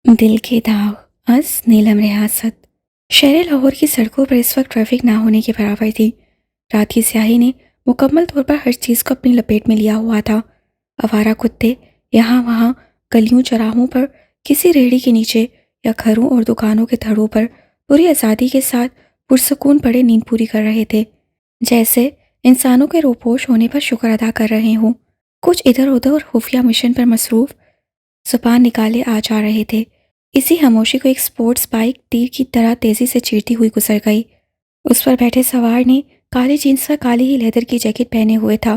دل کے داغ از نیلم ریاست شہر لاہور کی سڑکوں پر اس وقت ٹریفک نہ ہونے کے برابر تھی۔ رات کی سیاہی نے مکمل طور پر ہر چیز کو اپنی لپیٹ میں لیا ہوا تھا۔ آوارہ کتے یہاں وہاں گلیوں چراہوں پر، کسی ریڑھی کے نیچے یا گھروں اور دکانوں کے دھڑوں پر پوری آزادی کے ساتھ پرسکون پڑے نیند پوری کر رہے تھے، جیسے انسانوں کے روپوش ہونے پر شکر ادا کر رہے ہوں۔ کچھ ادھر ادھر خفیہ مشن پر مصروف زبان نکالے آ جا رہے تھے۔ اسی خاموشی کو ایک سپورٹس بائک تیر کی طرح تیزی سے چیرتی ہوئی گزر گئی۔ اس پر بیٹھے سوار نے کالی جینس کا کالی ہی لیدر کی جیکٹ پہنے ہوئے تھا،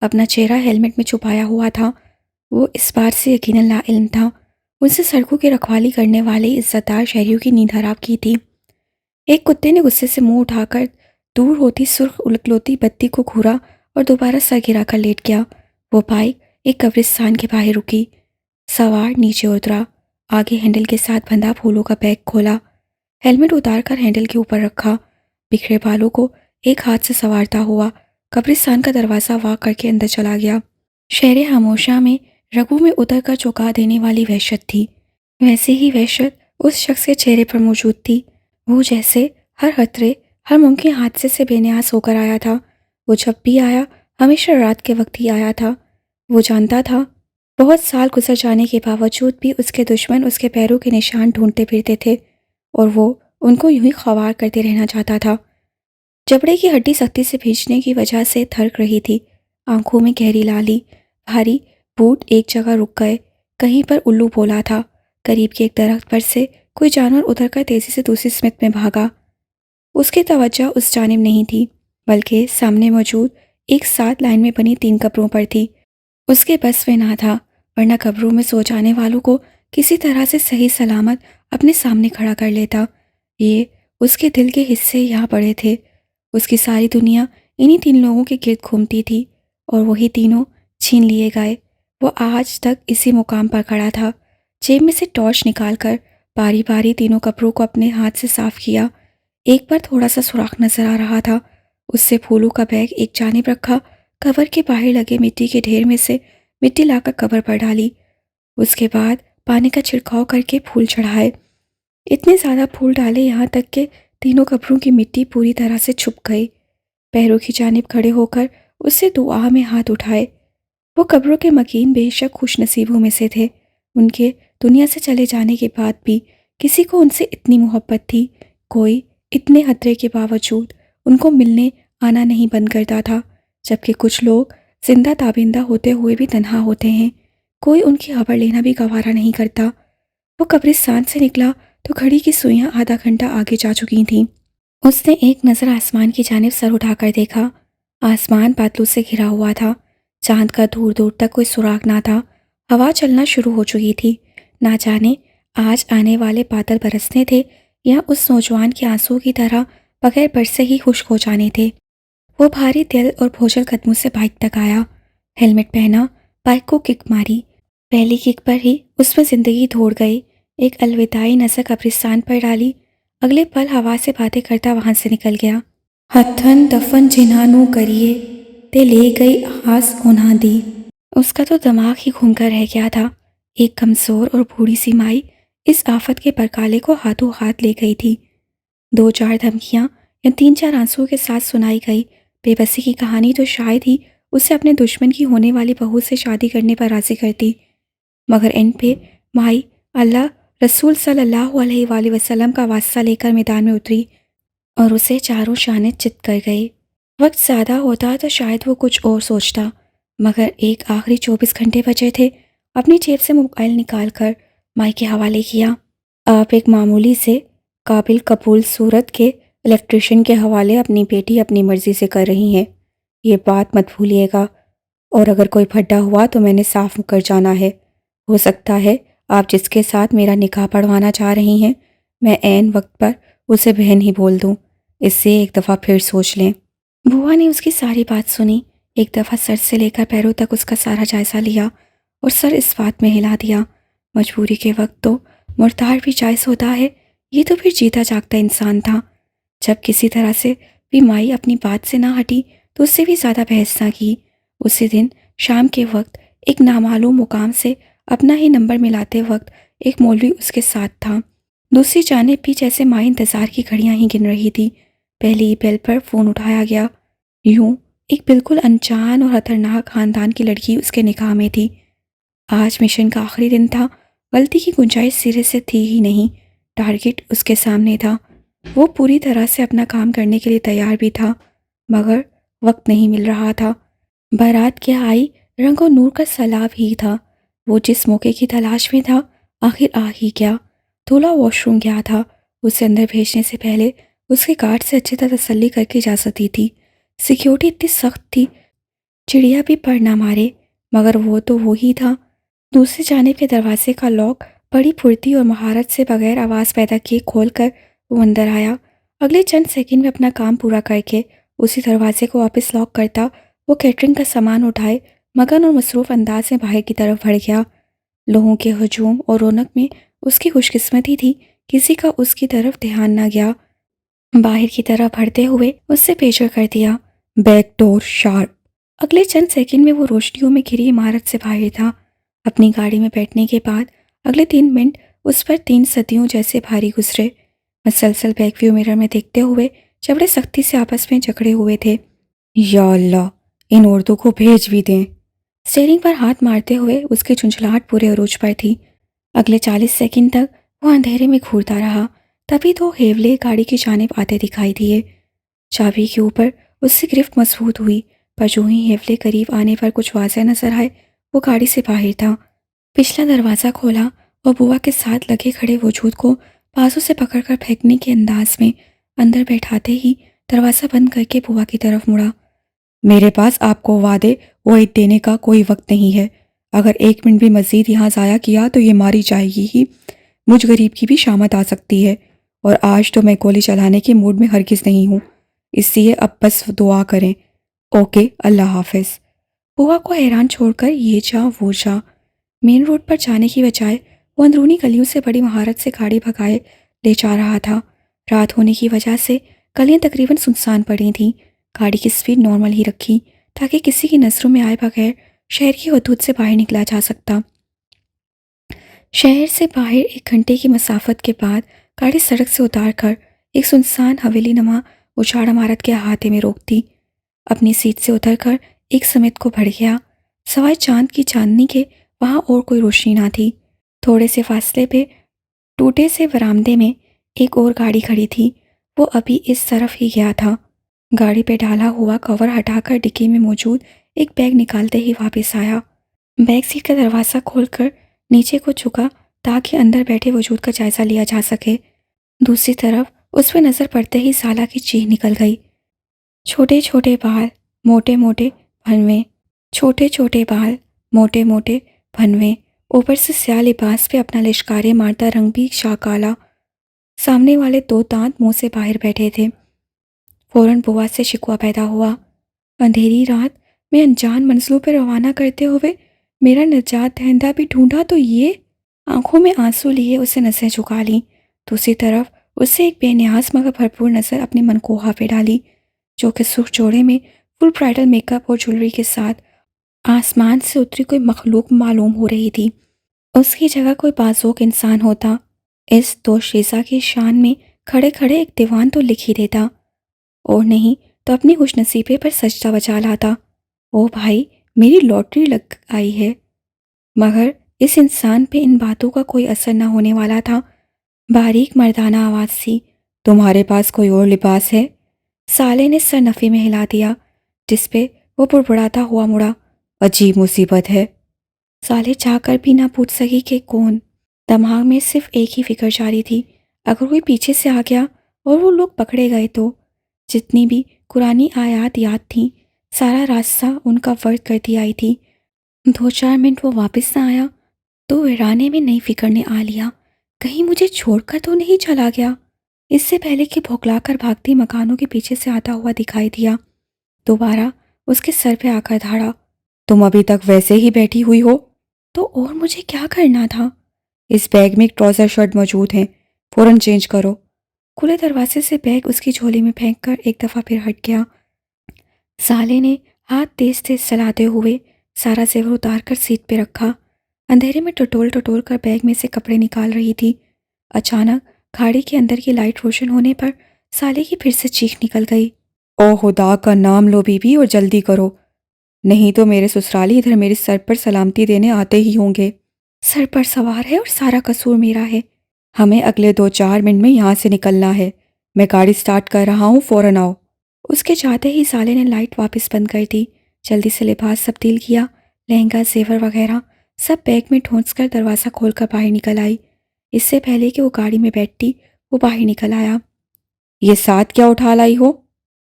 اپنا چہرہ ہیلمٹ میں چھپایا ہوا تھا۔ وہ اس بات سے یقیناً لا علم تھا، ان سے سڑکوں کی رکھوالی کرنے والے عزت دار شہریوں کی نیند حرام کی تھی۔ ایک کتے نے غصے سے منہ اٹھا کر دور ہوتی سرخ الکلوتی بتی کو گھورا اور دوبارہ سر گرا کر لیٹ گیا۔ وہ بائک ایک قبرستان کے باہر رکی۔ سوار نیچے اترا، آگے ہینڈل کے ساتھ بندھا پھولوں کا بیگ کھولا، ہیلمٹ اتار کر ہینڈل کے اوپر رکھا، بکھرے بالوں کو ایک ہاتھ سے سنوارتا ہوا قبرستان کا دروازہ وا کر کے اندر چلا گیا۔ شہر خاموشہ میں رگوں میں اتر کر چونکا دینے والی وحشت تھی۔ ویسے ہی وحشت اس شخص کے چہرے پر موجود تھی، وہ جیسے ہر خطرے، ہر ممکن حادثے سے بے نیاز ہو کر آیا تھا۔ وہ جب بھی آیا ہمیشہ رات کے وقت ہی آیا تھا۔ وہ جانتا تھا بہت سال گزر جانے کے باوجود بھی اس کے دشمن اس کے پیروں کے نشان ڈھونڈتے پھرتے تھے، اور وہ ان کو یوں ہی خوار کرتے رہنا چاہتا تھا۔ جبڑے کی ہڈی سختی سے بھینچنے کی وجہ سے تھرک رہی تھی، آنکھوں میں گہری لالی، بھاری بوٹ ایک جگہ رک گئے، کہیں پر الو بولا تھا۔ قریب کے ایک درخت پر سے کوئی جانور اتر کر تیزی سے دوسری سمت میں بھاگا۔ اس کی توجہ اس جانب نہیں تھی، بلکہ سامنے موجود ایک ساتھ لائن میں بنی 3 قبروں پر تھی۔ اس کے بس میں نہ تھا، ورنہ قبروں میں سو جانے والوں کو کسی طرح سے صحیح سلامت اپنے سامنے کھڑا کر لیتا۔ یہ اس کے دل کے حصے یہاں پڑے تھے، اس کی ساری دنیا انہی 3 لوگوں کے گرد گھومتی تھی، اور وہی تینوں چھین لیے گئے۔ وہ آج تک اسی مقام پر کھڑا تھا، جیب میں سے ٹارچ نکال کر باری باری تینوں قبروں کو اپنے ہاتھ سے صاف کیا۔ ایک پر تھوڑا سا سوراخ نظر آ رہا تھا، اس سے پھولوں کا بیگ ایک جانب رکھا، قبر کے باہر لگے مٹی کے ڈھیر میں سے مٹی لا کر قبر پر ڈالی، اس کے بعد پانی کا چھڑکاؤ کر کے پھول چڑھائے۔ اتنے زیادہ پھول ڈالے یہاں تک کہ تینوں قبروں کی مٹی پوری طرح سے چھپ گئی۔ پیروں کی جانب کھڑے ہو کر اس سے دعا میں ہاتھ اٹھائے۔ وہ قبروں کے مکین بے شک خوش نصیبوں میں سے تھے، ان کے دنیا سے چلے جانے کے بعد بھی کسی کو ان سے اتنی محبت تھی، کوئی اتنے خطرے کے باوجود ان کو ملنے آنا نہیں بند کرتا تھا، جبکہ کچھ لوگ زندہ تابندہ ہوتے ہوئے بھی تنہا ہوتے ہیں، کوئی ان کی خبر لینا بھی گوارا نہیں کرتا۔ وہ قبرستان سے نکلا تو گھڑی کی سوئیاں آدھا گھنٹہ آگے جا چکی تھیں۔ اس نے ایک نظر آسمان کی جانب سر اٹھا کر دیکھا، آسمان بادلوں سے گھرا ہوا تھا، چاند کا دور دور تک کوئی سراغ نہ تھا، ہوا چلنا شروع ہو چکی تھی، نہ جانے آج آنے والے بادل برسنے تھے یا اس نوجوان کے آنسو کی طرح بغیر برسے ہی خشک ہو جانے تھے۔ وہ بھاری دل اور بوجھل قدموں سے بائک تک آیا، ہیلمٹ پہنا، بائک کو کک ماری، پہلی کک پر ہی اس میں زندگی دوڑ گئی۔ ایک الوداعی نظر قبرستان پر ڈالی، اگلے پل ہوا سے باتیں کرتا وہاں سے نکل گیا۔ ہتھن دفن جنہاں نو کریے تے لے گئی آس انہاں دی۔ اس کا تو دماغ ہی گھوم کر رہ گیا تھا۔ ایک کمزور اور بوڑھی سی مائی اس آفت کے پرکالے کو ہاتھوں ہاتھ لے گئی تھی۔ 2-4 دھمکیاں یا 3-4 آنسوؤں کے ساتھ سنائی گئی بے بسی کی کہانی تو شاید ہی اسے اپنے دشمن کی ہونے والی بہو سے شادی کرنے پر راضی کرتی، مگر ان پہ مائی اللہ رسول صلی اللہ علیہ وآلہ وسلم کا واسطہ لے کر میدان میں اتری اور اسے چاروں جانب چت کر گئی۔ وقت زیادہ ہوتا تو شاید وہ کچھ اور سوچتا، مگر ایک آخری 24 گھنٹے بچے تھے۔ اپنی جیب سے موبائل نکال کر مائی کے حوالے کیا۔ آپ ایک معمولی سے قابل قبول صورت کے الیکٹریشین کے حوالے اپنی بیٹی اپنی مرضی سے کر رہی ہیں، یہ بات مت بھولیے گا، اور اگر کوئی پھڈا ہوا تو میں نے صاف کر جانا ہے۔ ہو سکتا ہے آپ جس کے ساتھ میرا نکاح پڑھوانا چاہ رہی ہیں میں عین وقت پر اسے بہن ہی بول دوں، اس سے ایک دفعہ پھر سوچ لیں۔ بوا نے اس کی ساری بات سنی، ایک دفعہ سر سے لے کر پیروں تک اس کا سارا جائزہ لیا اور سر اس بات میں ہلا دیا، مجبوری کے وقت تو مردار بھی جائز ہوتا ہے، یہ تو پھر جیتا جاگتا انسان تھا۔ جب کسی طرح سے بھی مائی اپنی بات سے نہ ہٹی تو اس سے بھی زیادہ بحث نہ کی۔ اسی دن شام کے وقت ایک نامعلوم مقام سے اپنا ہی نمبر ملاتے وقت ایک مولوی اس کے ساتھ تھا۔ دوسری جانب بھی جیسے ماں انتظار کی گھڑیاں ہی گن رہی تھی، پہلی بیل پر فون اٹھایا گیا۔ یوں ایک بالکل انجان اور خطرناک خاندان کی لڑکی اس کے نکاح میں تھی۔ آج مشن کا آخری دن تھا، غلطی کی گنجائش سرے سے تھی ہی نہیں۔ ٹارگٹ اس کے سامنے تھا، وہ پوری طرح سے اپنا کام کرنے کے لیے تیار بھی تھا، مگر وقت نہیں مل رہا تھا۔ بارات کیا آئی، رنگ و نور کا سیلاب ہی تھا۔ وہ جس موقع کی تلاش میں تھا آخر آ ہی گیا۔ دولہا واش روم گیا تھا، اسے اندر بھیجنے سے پہلے اس کے گارڈ سے اچھی طرح تسلی کر کے اجازت دی تھی۔ سیکیورٹی اتنی سخت تھی چڑیا بھی پر نہ مارے، مگر وہ تو وہی تھا۔ دوسری جانب کے دروازے کا لاک بڑی پھرتی اور مہارت سے بغیر آواز پیدا کیے کھول کر وہ اندر آیا۔ اگلے چند سیکنڈ میں اپنا کام پورا کر کے اسی دروازے کو واپس لاک کرتا وہ کیٹرنگ کا سامان اٹھائے مگن اور مصروف انداز میں باہر کی طرف بڑھ گیا۔ لوگوں کے ہجوم اور رونق میں اس کی خوش قسمتی تھی کسی کا اس کی طرف دھیان نہ گیا۔ باہر کی طرف بڑھتے ہوئے اس سے پیچر کر دیا، بیک ڈور شارپ۔ اگلے چند سیکنڈ میں وہ روشنیوں میں گھری عمارت سے باہر تھا۔ اپنی گاڑی میں بیٹھنے کے بعد اگلے 3 منٹ اس پر 3 صدیوں جیسے بھاری گزرے۔ مسلسل بیک ویو مرر میں دیکھتے ہوئے جبڑے سختی سے آپس میں جکڑے ہوئے تھے۔ یا اللہ، ان عورتوں کو بھیج بھی دیں۔ اسٹیئرنگ پر ہاتھ مارتے ہوئے اس کی جھنجھلاہٹ پورے عروج پر تھی۔ اگلے 40 سیکنڈ تک وہ اندھیرے میں گھورتا رہا، تبھی 2 ہیولے گاڑی کی جانب آتے دکھائی دیے۔ چابی کے اوپر اس کی گرفت مضبوط ہوئی، پر جو ہی ہیولے قریب آنے پر کچھ واضح نظر آئے وہ گاڑی سے باہر تھا۔ پچھلا دروازہ کھولا اور بوا کے ساتھ لگے کھڑے وجود کو بازو سے پکڑ کر پھینکنے کے انداز میں اندر بیٹھاتے ہی دروازہ بند کر کے بوا کی طرف مڑا۔ میرے پاس آپ کو وعدے وعید دینے کا کوئی وقت نہیں ہے، اگر 1 منٹ بھی مزید یہاں ضائع کیا تو یہ ماری جائے گی ہی۔ مجھ غریب کی بھی شامت آ سکتی ہے، اور آج تو میں گولی چلانے کے موڈ میں ہرگز نہیں ہوں، اس لیے اب بس دعا کریں۔ اوکے، اللہ حافظ۔ بوا کو حیران چھوڑ کر یہ جا وہ جا، مین روڈ پر جانے کی بجائے وہ اندرونی گلیوں سے بڑی مہارت سے گاڑی بھگائے لے جا رہا تھا۔ رات ہونے کی وجہ سے گلیاں تقریباً سنسان پڑی تھیں۔ گاڑی کی سپیڈ نارمل ہی رکھی تاکہ کسی کی نظروں میں آئے بغیر شہر کی حدود سے باہر نکلا جا سکتا۔ شہر سے باہر 1 گھنٹے کی مسافت کے بعد گاڑی سڑک سے اتار کر ایک سنسان حویلی نما اجاڑ عمارت کے احاطے میں روک دی۔ اپنی سیٹ سے اتر کر ایک سمت کو بڑھ گیا، سوائے چاند کی چاندنی کے وہاں اور کوئی روشنی نہ تھی۔ تھوڑے سے فاصلے پہ ٹوٹے سے ورامدے میں ایک اور گاڑی کھڑی تھی، وہ ابھی اس طرف ہی گیا تھا۔ گاڑی پہ ڈالا ہوا کور ہٹا کر ڈکی میں موجود ایک بیگ نکالتے ہی واپس آیا۔ بیک سیٹ کا دروازہ کھول کر نیچے کو جھکا تاکہ اندر بیٹھے وجود کا جائزہ لیا جا سکے۔ دوسری طرف اس پہ نظر پڑتے ہی سالہ کی چیخ نکل گئی۔ چھوٹے چھوٹے بال، موٹے موٹے بھنویں، چھوٹے چھوٹے بال، موٹے موٹے بھنویں، اوپر سے سیاہ لباس پہ اپنا لشکارے مارتا رنگ بھی شاہ کالا۔ سامنے والے 2 دانت منہ سے باہر بیٹھے تھے۔ فوراً بوا سے شکوہ پیدا ہوا، اندھیری رات میں انجان منزلوں پہ روانہ کرتے ہوئے میرا نجات دہندہ بھی ڈھونڈا تو یہ؟ آنکھوں میں آنسو لیے اسے نظریں جھکا لیں۔ دوسری طرف اسے ایک بے نیاز مگر بھرپور نظر اپنی منکوہا پہ ڈالی، جو کہ سرخ جوڑے میں فل برائڈل میک اپ اور جولری کے ساتھ آسمان سے اتری کوئی مخلوق معلوم ہو رہی تھی۔ اس کی جگہ کوئی بازوق انسان ہوتا، اس دوشیزہ کی شان میں کھڑے کھڑے ایک دیوان تو لکھ ہی دیتا، اور نہیں تو اپنی خوش نصیبے پر سجدہ بجا لاتا۔ او بھائی، میری لاٹری لگ آئی ہے۔ مگر اس انسان پہ ان باتوں کا کوئی اثر نہ ہونے والا تھا۔ باریک مردانہ آواز سی، تمہارے پاس کوئی اور لباس ہے؟ سالے نے سر نفی میں ہلا دیا، جس پہ وہ بڑبڑاتا ہوا مڑا، عجیب مصیبت ہے۔ سالے چاہ کر بھی نہ پوچھ سکی کہ کون۔ دماغ میں صرف ایک ہی فکر جاری تھی، اگر کوئی پیچھے سے آ گیا اور وہ لوگ پکڑے گئے تو۔ جتنی بھی قرآنی آیات یاد تھیں سارا راستہ ان کا ورد کرتی آئی تھی۔ 2-4 منٹ وہ واپس نہ آیا تو ویرانے میں نئی فکر نے آ لیا، کہیں مجھے چھوڑ کر تو نہیں چلا گیا۔ اس سے پہلے کہ بھوکلا کر بھاگتی مکانوں کے پیچھے سے آتا ہوا دکھائی دیا، دوبارہ اس کے سر پہ آ کر دھاڑا، تم ابھی تک ویسے ہی بیٹھی ہوئی ہو؟ تو اور مجھے کیا کرنا تھا؟ اس بیگ میں ایک ٹراؤزر شرٹ موجود ہے، فوراً چینج کرو۔ کھلے دروازے سے بیگ اس کی جھولی میں پھینک کر ایک دفعہ پھر ہٹ گیا۔ سالے نے ہاتھ تیز تیز چلاتے ہوئے سارا زیور اتار کر سیٹ پہ رکھا۔ اندھیرے میں ٹٹول ٹٹول کر بیگ میں سے کپڑے نکال رہی تھی۔ اچانک گاڑی کے اندر کی لائٹ روشن ہونے پر سالے کی پھر سے چیخ نکل گئی۔ او خدا کا نام لو بی بی اور جلدی کرو، نہیں تو میرے سسرالی ادھر میرے سر پر سلامتی دینے آتے ہی ہوں گے۔ سر پر سوار ہے اور سارا قصور میرا ہے۔ ہمیں اگلے 2-4 منٹ میں یہاں سے نکلنا ہے۔ میں گاڑی سٹارٹ کر رہا ہوں، فوراً آؤ۔ اس کے جاتے ہی سالے نے لائٹ واپس بند کر دی، جلدی سے لباس تبدیل کیا، لہنگا زیور وغیرہ سب بیگ میں ٹھونس کر دروازہ کھول کر باہر نکل آئی۔ اس سے پہلے کہ وہ گاڑی میں بیٹھتی وہ باہر نکل آیا۔ یہ ساتھ کیا اٹھا لائی ہو؟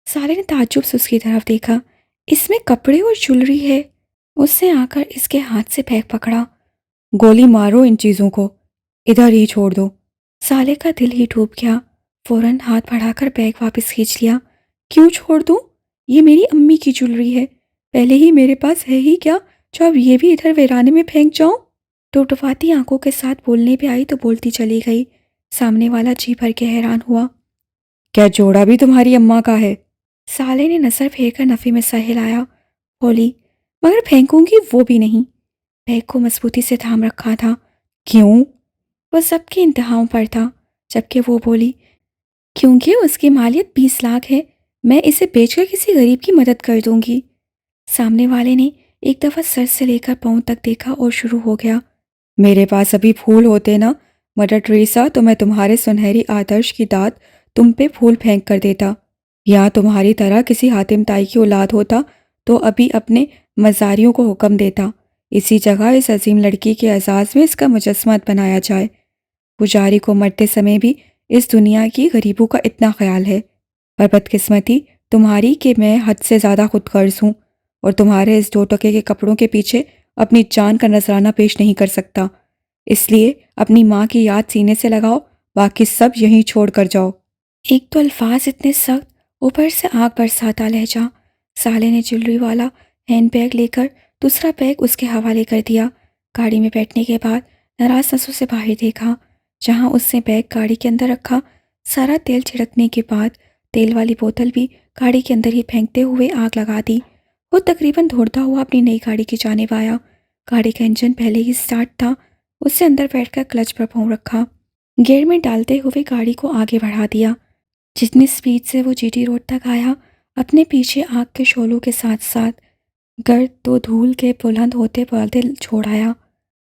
سالے نے تعجب سے اس کی طرف دیکھا۔ اس میں کپڑے اور جولری ہے۔ اس نے آ کر اس کے ہاتھ سے بیگ پکڑا۔ گولی مارو ان چیزوں کو، ادھر ہی چھوڑ دو۔ سالے کا دل ہی ڈوب گیا، فوراً ہاتھ بڑھا کر بیگ واپس کھینچ لیا۔ کیوں چھوڑ دوں؟ یہ میری امی کی جولری ہے، پہلے ہی میرے پاس ہے ہی کیا جو اب یہ بھی ادھر ویرانے میں پھینک جاؤں؟ ٹوٹواتی آنکھوں کے ساتھ بولنے بھی آئی تو بولتی چلی گئی۔ سامنے والا جی بھر کے حیران ہوا۔ کیا جوڑا بھی تمہاری اماں کا ہے؟ سالے نے نظر پھیر کر نفی میں سر ہلایا، بولی مگر پھینکوں گی وہ بھی نہیں۔ بیگ کو مضبوطی سے تھام رکھا تھا۔ کیوں؟ وہ سب کی انتہاؤں پر تھا، جبکہ وہ بولی کیونکہ اس کی مالیت 20 لاکھ ہے، میں اسے بیچ کر کسی غریب کی مدد کر دوں گی۔ سامنے والے نے ایک دفعہ سر سے لے کر پاؤں تک دیکھا اور شروع ہو گیا۔ میرے پاس ابھی پھول ہوتے نا مدر ٹریسا تو میں تمہارے سنہری آدرش کی داد تم پہ پھول پھینک کر دیتا، یا تمہاری طرح کسی حاتم تائی کی اولاد ہوتا تو ابھی اپنے مزاریوں کو حکم دیتا اسی جگہ اس عظیم لڑکی کے اعزاز میں اس کا مجسمہ بنایا جائے۔ پجاری کو مرتے سمے بھی اس دنیا کی غریبوں کا اتنا خیال ہے، پر بدقسمتی تمہاری کہ میں حد سے زیادہ خود غرض ہوں اور تمہارے اس 2 ٹکے کے کپڑوں کے پیچھے اپنی جان کا نذرانہ پیش نہیں کر سکتا، اس لیے اپنی ماں کی یاد سینے سے لگاؤ، باقی سب یہیں چھوڑ کر جاؤ۔ ایک تو الفاظ اتنے سخت، اوپر سے آگ برساتا لہجہ۔ سالے نے جولری والا ہینڈ بیگ لے کر دوسرا بیگ اس کے حوالے کر دیا۔ گاڑی میں بیٹھنے کے بعد ناراض نظروں سے باہر دیکھا، جہاں اس نے بیگ گاڑی کے اندر رکھا۔ سارا تیل چھڑکنے کے بعد تیل والی بوتل بھی گاڑی کے اندر ہی پھینکتے ہوئے آگ لگا دی۔ وہ تقریباً دوڑتا ہوا اپنی نئی گاڑی کی جانب آیا۔ گاڑی کا انجن پہلے ہی سٹارٹ تھا۔ اس نے اندر بیٹھ کر کلچ پر پاؤں رکھا، گیئر میں ڈالتے ہوئے گاڑی کو آگے بڑھا دیا۔ جتنی سپیڈ سے وہ جی ٹی روڈ تک آیا، اپنے پیچھے آگ کے شعلوں کے ساتھ ساتھ گرد و دھول کے بلند ہوتے بادل چھوڑ آیا۔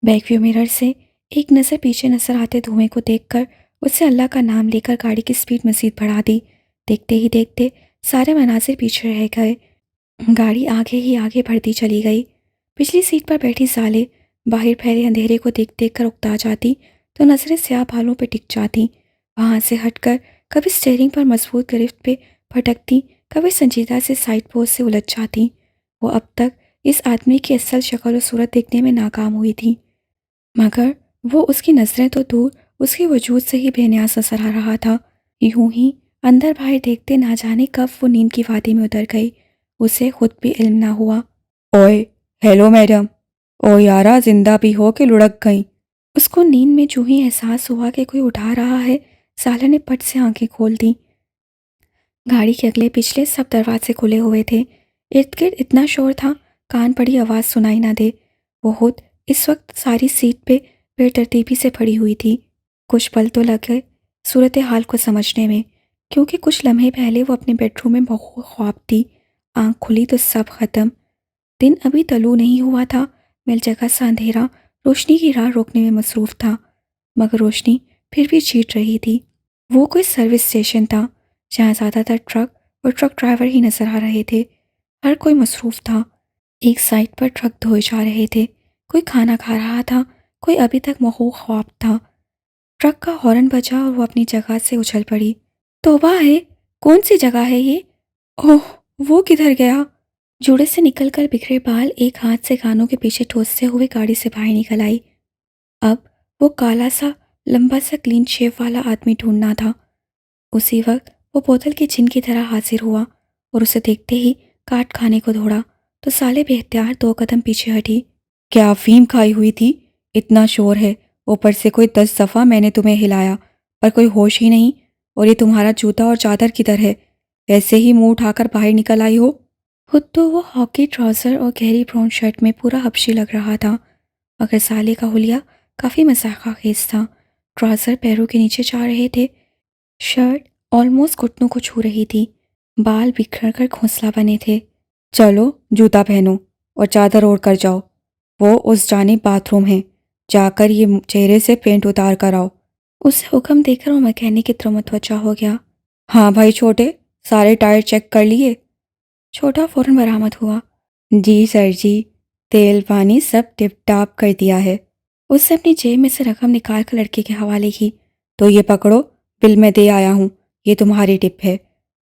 بیک ویو مرر سے ایک نظر پیچھے نظر آتے دھوئیں کو دیکھ کر اس نے اللہ کا نام لے کر گاڑی کی سپیڈ مزید بڑھا دی۔ دیکھتے ہی دیکھتے سارے مناظر پیچھے رہ گئے، گاڑی آگے ہی آگے بڑھتی چلی گئی۔ پچھلی سیٹ پر بیٹھی سالے باہر پھیلے اندھیرے کو دیکھ دیکھ کر اکتا جاتی تو نظریں سیاہ بالوں پہ ٹک جاتی، وہاں سے ہٹ کر کبھی اسٹیئرنگ پر مضبوط گرفت پہ پھٹکتی، کبھی سنجیدہ سے سائڈ پوز سے الجھ جاتی۔ وہ اب تک اس آدمی کی اصل شکل و صورت دیکھنے میں ناکام ہوئی تھی، مگر وہ اس کی نظریں تو دور اس کے وجود سے ہی بے نیاز نظر آ رہا تھا۔ یوں ہی اندر باہر دیکھتے نہ جانے کب وہ نیند کی وادی میں اتر گئی، اسے خود بھی علم نہ ہوا۔ اوئے ہیلو میڈم، او یارا زندہ بھی ہو کہ لڑک گئیں؟ اس کو نیند میں جو ہی احساس ہوا کہ کوئی اٹھا رہا ہے، سالہ نے پٹ سے آنکھیں کھول دیں۔ گاڑی کے اگلے پچھلے سب دروازے کھلے ہوئے تھے، ارد گرد اتنا شور تھا کان پڑی آواز سنائی نہ دے۔ وہ خود اس وقت ساری سیٹ پہ بے ترتیبی سے پڑی ہوئی تھی۔ کچھ پل تو لگے صورتحال کو سمجھنے میں، کیونکہ کچھ لمحے پہلے وہ اپنے بیڈ روم میں بہت خواب تھی۔ آنکھ کھلی تو سب ختم، دن ابھی طلوع نہیں ہوا تھا، مل جگہ سا اندھیرا روشنی کی راہ روکنے میں مصروف تھا، مگر روشنی پھر بھی چیٹ رہی تھی۔ وہ کوئی سروس اسٹیشن تھا جہاں زیادہ تر ٹرک اور ٹرک ڈرائیور ہی نظر آ رہے تھے، ہر کوئی مصروف تھا۔ ایک سائٹ پر ٹرک دھوئے جا رہے تھے، کوئی کھانا کھا رہا تھا، کوئی ابھی تک محو خواب تھا۔ ٹرک کا ہارن بجا اور وہ اپنی جگہ سے اچھل پڑی۔ توبہ ہے، کون سی جگہ ہے یہ؟ اوہ، وہ کدھر گیا؟ جوڑے سے نکل کر بکھرے بال ایک ہاتھ سے کانوں کے پیچھے ٹھوستے ہوئے گاڑی سے باہر نکل آئی۔ اب وہ کالا سا لمبا سا کلین شیو والا آدمی ڈھونڈنا تھا۔ اسی وقت وہ بوتل کے جن کی طرح حاضر ہوا اور اسے دیکھتے ہی کاٹ کھانے کو دوڑا تو سالے بے اختیار 2 قدم پیچھے ہٹی۔ کیا افیم کھائی ہوئی تھی؟ اتنا شور ہے، اوپر سے کوئی 10 دفعہ میں نے تمہیں ہلایا پر کوئی ہوش ہی نہیں، اور یہ تمہارا جوتا اور چادر کدھر ہے؟ ایسے ہی منہ اٹھا کر باہر نکل آئی ہو؟ خود تو وہ ہاکی ٹراؤزر اور گہری براؤن شرٹ میں پورا حبشی لگ رہا تھا، مگر سالے کا حلیہ کافی مذاق خیز تھا۔ ٹراؤزر پیروں کے نیچے جا رہے تھے، شرٹ آلموسٹ گھٹنوں کو چھو رہی تھی، بال بکھر کر گھونسلا بنے تھے۔ چلو جوتا پہنو اور چادر اوڑھ کر جاؤ، وہ اس جانب باتھ روم ہے، جا کر یہ چہرے سے پینٹ اتار کر آؤ۔ اسے حکم دے کر وہ میکینک کی طرف متوجہ ہو گیا۔ ہاں بھائی چھوٹے، سارے ٹائر چیک کر لیے؟ چھوٹا فوراً برآمد ہوا۔ جی سر جی، تیل پانی سب ٹپ ٹاپ کر دیا ہے۔ اس نے اپنی جیب میں سے رقم نکال کر لڑکے کے حوالے کی۔ تو یہ پکڑو، بل میں دے آیا ہوں، یہ تمہاری ٹپ ہے،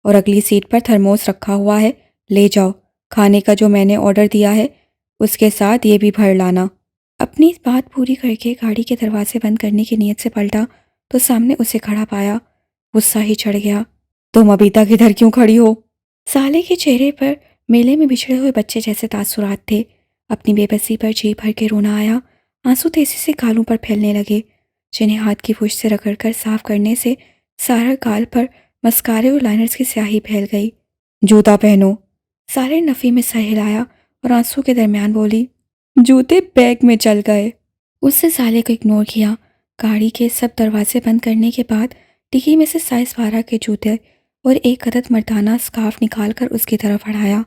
اور اگلی سیٹ پر تھرموس رکھا ہوا ہے، لے جاؤ۔ کھانے کا جو میں نے آرڈر دیا ہے اس کے ساتھ یہ بھی بھر لانا۔ اپنی بات پوری کر کے گاڑی کے دروازے بند کرنے کی نیت سے پلٹا تو سامنے اسے کھڑا پایا۔ غصہ ہی چڑھ گیا۔ تم ابھی تک ادھر کیوں کھڑی ہو؟ سالے کے چہرے پر میلے میں بچھڑے ہوئے بچے جیسے تاثرات تھے۔ اپنی بے بسی پر جی بھر کے رونا آیا۔ آنسو تیزی سے گالوں پر پھیلنے لگے، جنہیں ہاتھ کی پوچھ سے رگڑ کر صاف کرنے سے سارا گال پر مسکارے اور لائنرز کی سیاہی پھیل گئی۔ جوتا پہنو۔ سالے نے نفی میں سر ہلایا اور آنسو کے درمیان بولی، جوتے بیگ میں چل گئے۔ اس سے سالے کو اگنور کیا۔ گاڑی کے سب دروازے بند کرنے کے بعد ڈگی میں سے سائز 12 کے جوتے اور ایک عدد مردانہ سکارف نکال کر اس کی طرف بڑھایا،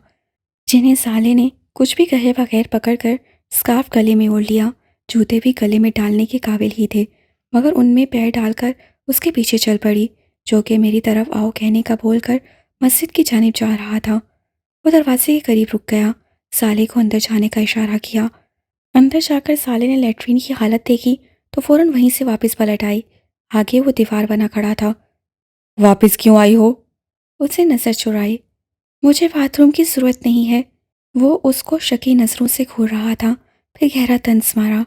جنہیں سالے نے کچھ بھی کہے بغیر پکڑ کر سکارف گلے میں اوڑھ لیا۔ جوتے بھی گلے میں ڈالنے کے قابل ہی تھے، مگر ان میں پیر ڈال کر اس کے پیچھے چل پڑی، جو کہ میری طرف آؤ کہنے کا بول کر مسجد کی جانب جا رہا تھا۔ وہ دروازے کے قریب رک گیا، سالے کو اندر جانے کا اشارہ کیا۔ اندر جا کر سالے نے لیٹرین کی حالت دیکھی تو فوراً وہیں سے واپس پلٹ آئی۔ آگے وہ دیوار بنا کھڑا تھا۔ واپس کیوں آئی ہو؟ اسے نظر چرائی۔ مجھے باتھ روم کی ضرورت نہیں ہے۔ وہ اس کو شکی نظروں سے گھور رہا تھا، پھر گہرا طنز مارا۔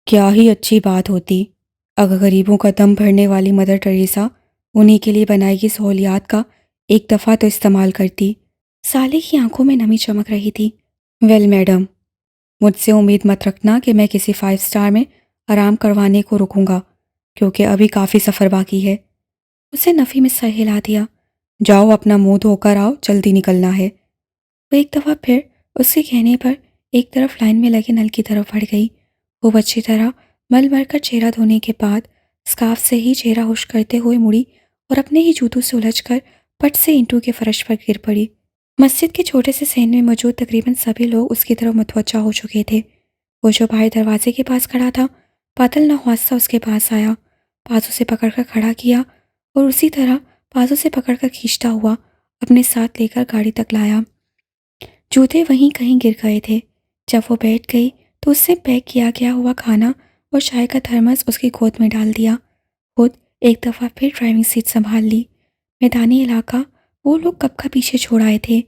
کیا ہی اچھی بات ہوتی اگر غریبوں کا دم بھرنے والی مدر ٹریسا انہی کے لیے بنائی گئی سہولیات کا ایک دفعہ تو استعمال کرتی۔ سالے کی آنکھوں میں نمی چمک رہی تھی۔ ویل میڈم، مجھ سے امید مت رکھنا کہ میں کسی 5 اسٹار میں آرام کروانے کو رکوں گا، کیونکہ ابھی کافی سفر باقی ہے۔ اسے نفی میں سر ہلا دیا۔ جاؤ اپنا منہ دھو کر آؤ، جلدی نکلنا ہے۔ وہ ایک دفعہ پھر اس کے کہنے پر ایک طرف لائن میں لگے نل کی طرف بڑھ گئی۔ وہ اچھی طرح مل بھر کر چہرہ دھونے کے بعد سکارف سے ہی چہرہ خشک کرتے ہوئے مڑی اور اپنے ہی جوتوں سے الجھ کر پٹ سے اینٹوں کے فرش پر گر پڑی۔ مسجد کے چھوٹے سے صحن میں موجود تقریباً سبھی لوگ اس کی طرف متوجہ ہو چکے تھے۔ وہ جو باہر دروازے کے پاس کھڑا تھا، بادل نخواستہ اس کے پاس آیا، بازو سے پکڑ کر کھڑا کیا اور اسی طرح بازو سے پکڑ کر کھینچتا ہوا اپنے ساتھ لے کر گاڑی تک لایا۔ جوتے وہیں کہیں گر گئے تھے۔ جب وہ بیٹھ گئی تو اس سے پیک کیا گیا ہوا کھانا اور چائے کا تھرمس اس کی گود میں ڈال دیا۔ خود ایک دفعہ پھر ڈرائیونگ سیٹ سنبھال لی۔ میدانی علاقہ وہ لوگ کب کا پیچھے چھوڑ آئے تھے۔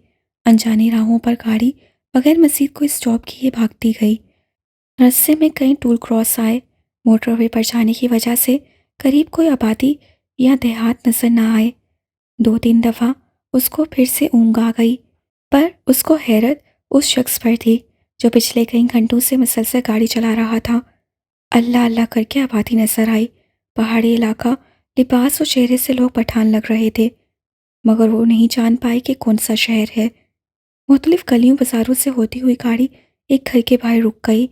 انجانی راہوں پر گاڑی بغیر مسجد کو اسٹاپ کیے بھاگتی گئی۔ رستے میں کئی ٹول کراس آئے۔ موٹر وے پر جانے کی وجہ سے قریب کوئی آبادی یا دیہات نظر نہ آئے۔ 2-3 دفعہ اس کو پھر سے اونگ آ گئی، پر اس کو حیرت اس شخص پر تھی جو پچھلے کئی گھنٹوں سے مسلسل گاڑی چلا رہا تھا۔ اللہ اللہ کر کے آبادی نظر آئی۔ پہاڑی علاقہ، لباس اور چہرے سے لوگ پٹھان لگ رہے تھے، مگر وہ نہیں جان پائے کہ کون سا شہر ہے۔ مختلف گلیوں بازاروں سے ہوتی ہوئی گاڑی ایک گھر کے باہر رک گئی۔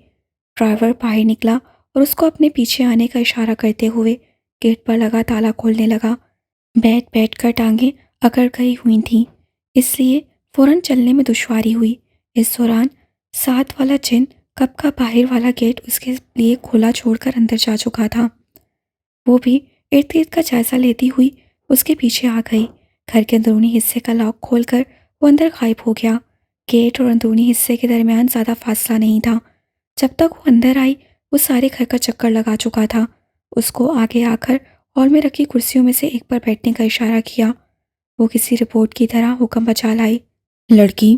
ڈرائیور باہر نکلا اور اس کو اپنے پیچھے آنے کا اشارہ کرتے ہوئے گیٹ پر لگا تالا کھولنے لگا۔ بیٹھ بیٹھ کر ٹانگیں اکڑ گئی ہوئی تھیں، اس لیے فوراً چلنے میں دشواری ہوئی۔ اس دوران ساتھ والا جن کب کا باہر والا گیٹ اس کے لیے کھلا چھوڑ کر اندر جا چکا تھا۔ وہ بھی ارد گرد کا جائزہ لیتی ہوئی اس کے پیچھے آ گئی۔ گھر کے اندرونی حصے کا لاک کھول کر وہ اندر غائب ہو گیا۔ گیٹ اور اندرونی حصے کے درمیان زیادہ فاصلہ نہیں تھا۔ جب تک وہ اندر آئی وہ سارے گھر کا چکر لگا چکا تھا۔ اس کو آگے آ کر ہال میں رکھی کرسیوں میں سے ایک پر بیٹھنے کا اشارہ کیا۔ وہ کسی رپورٹ کی طرح حکم بجا لائی، لڑکی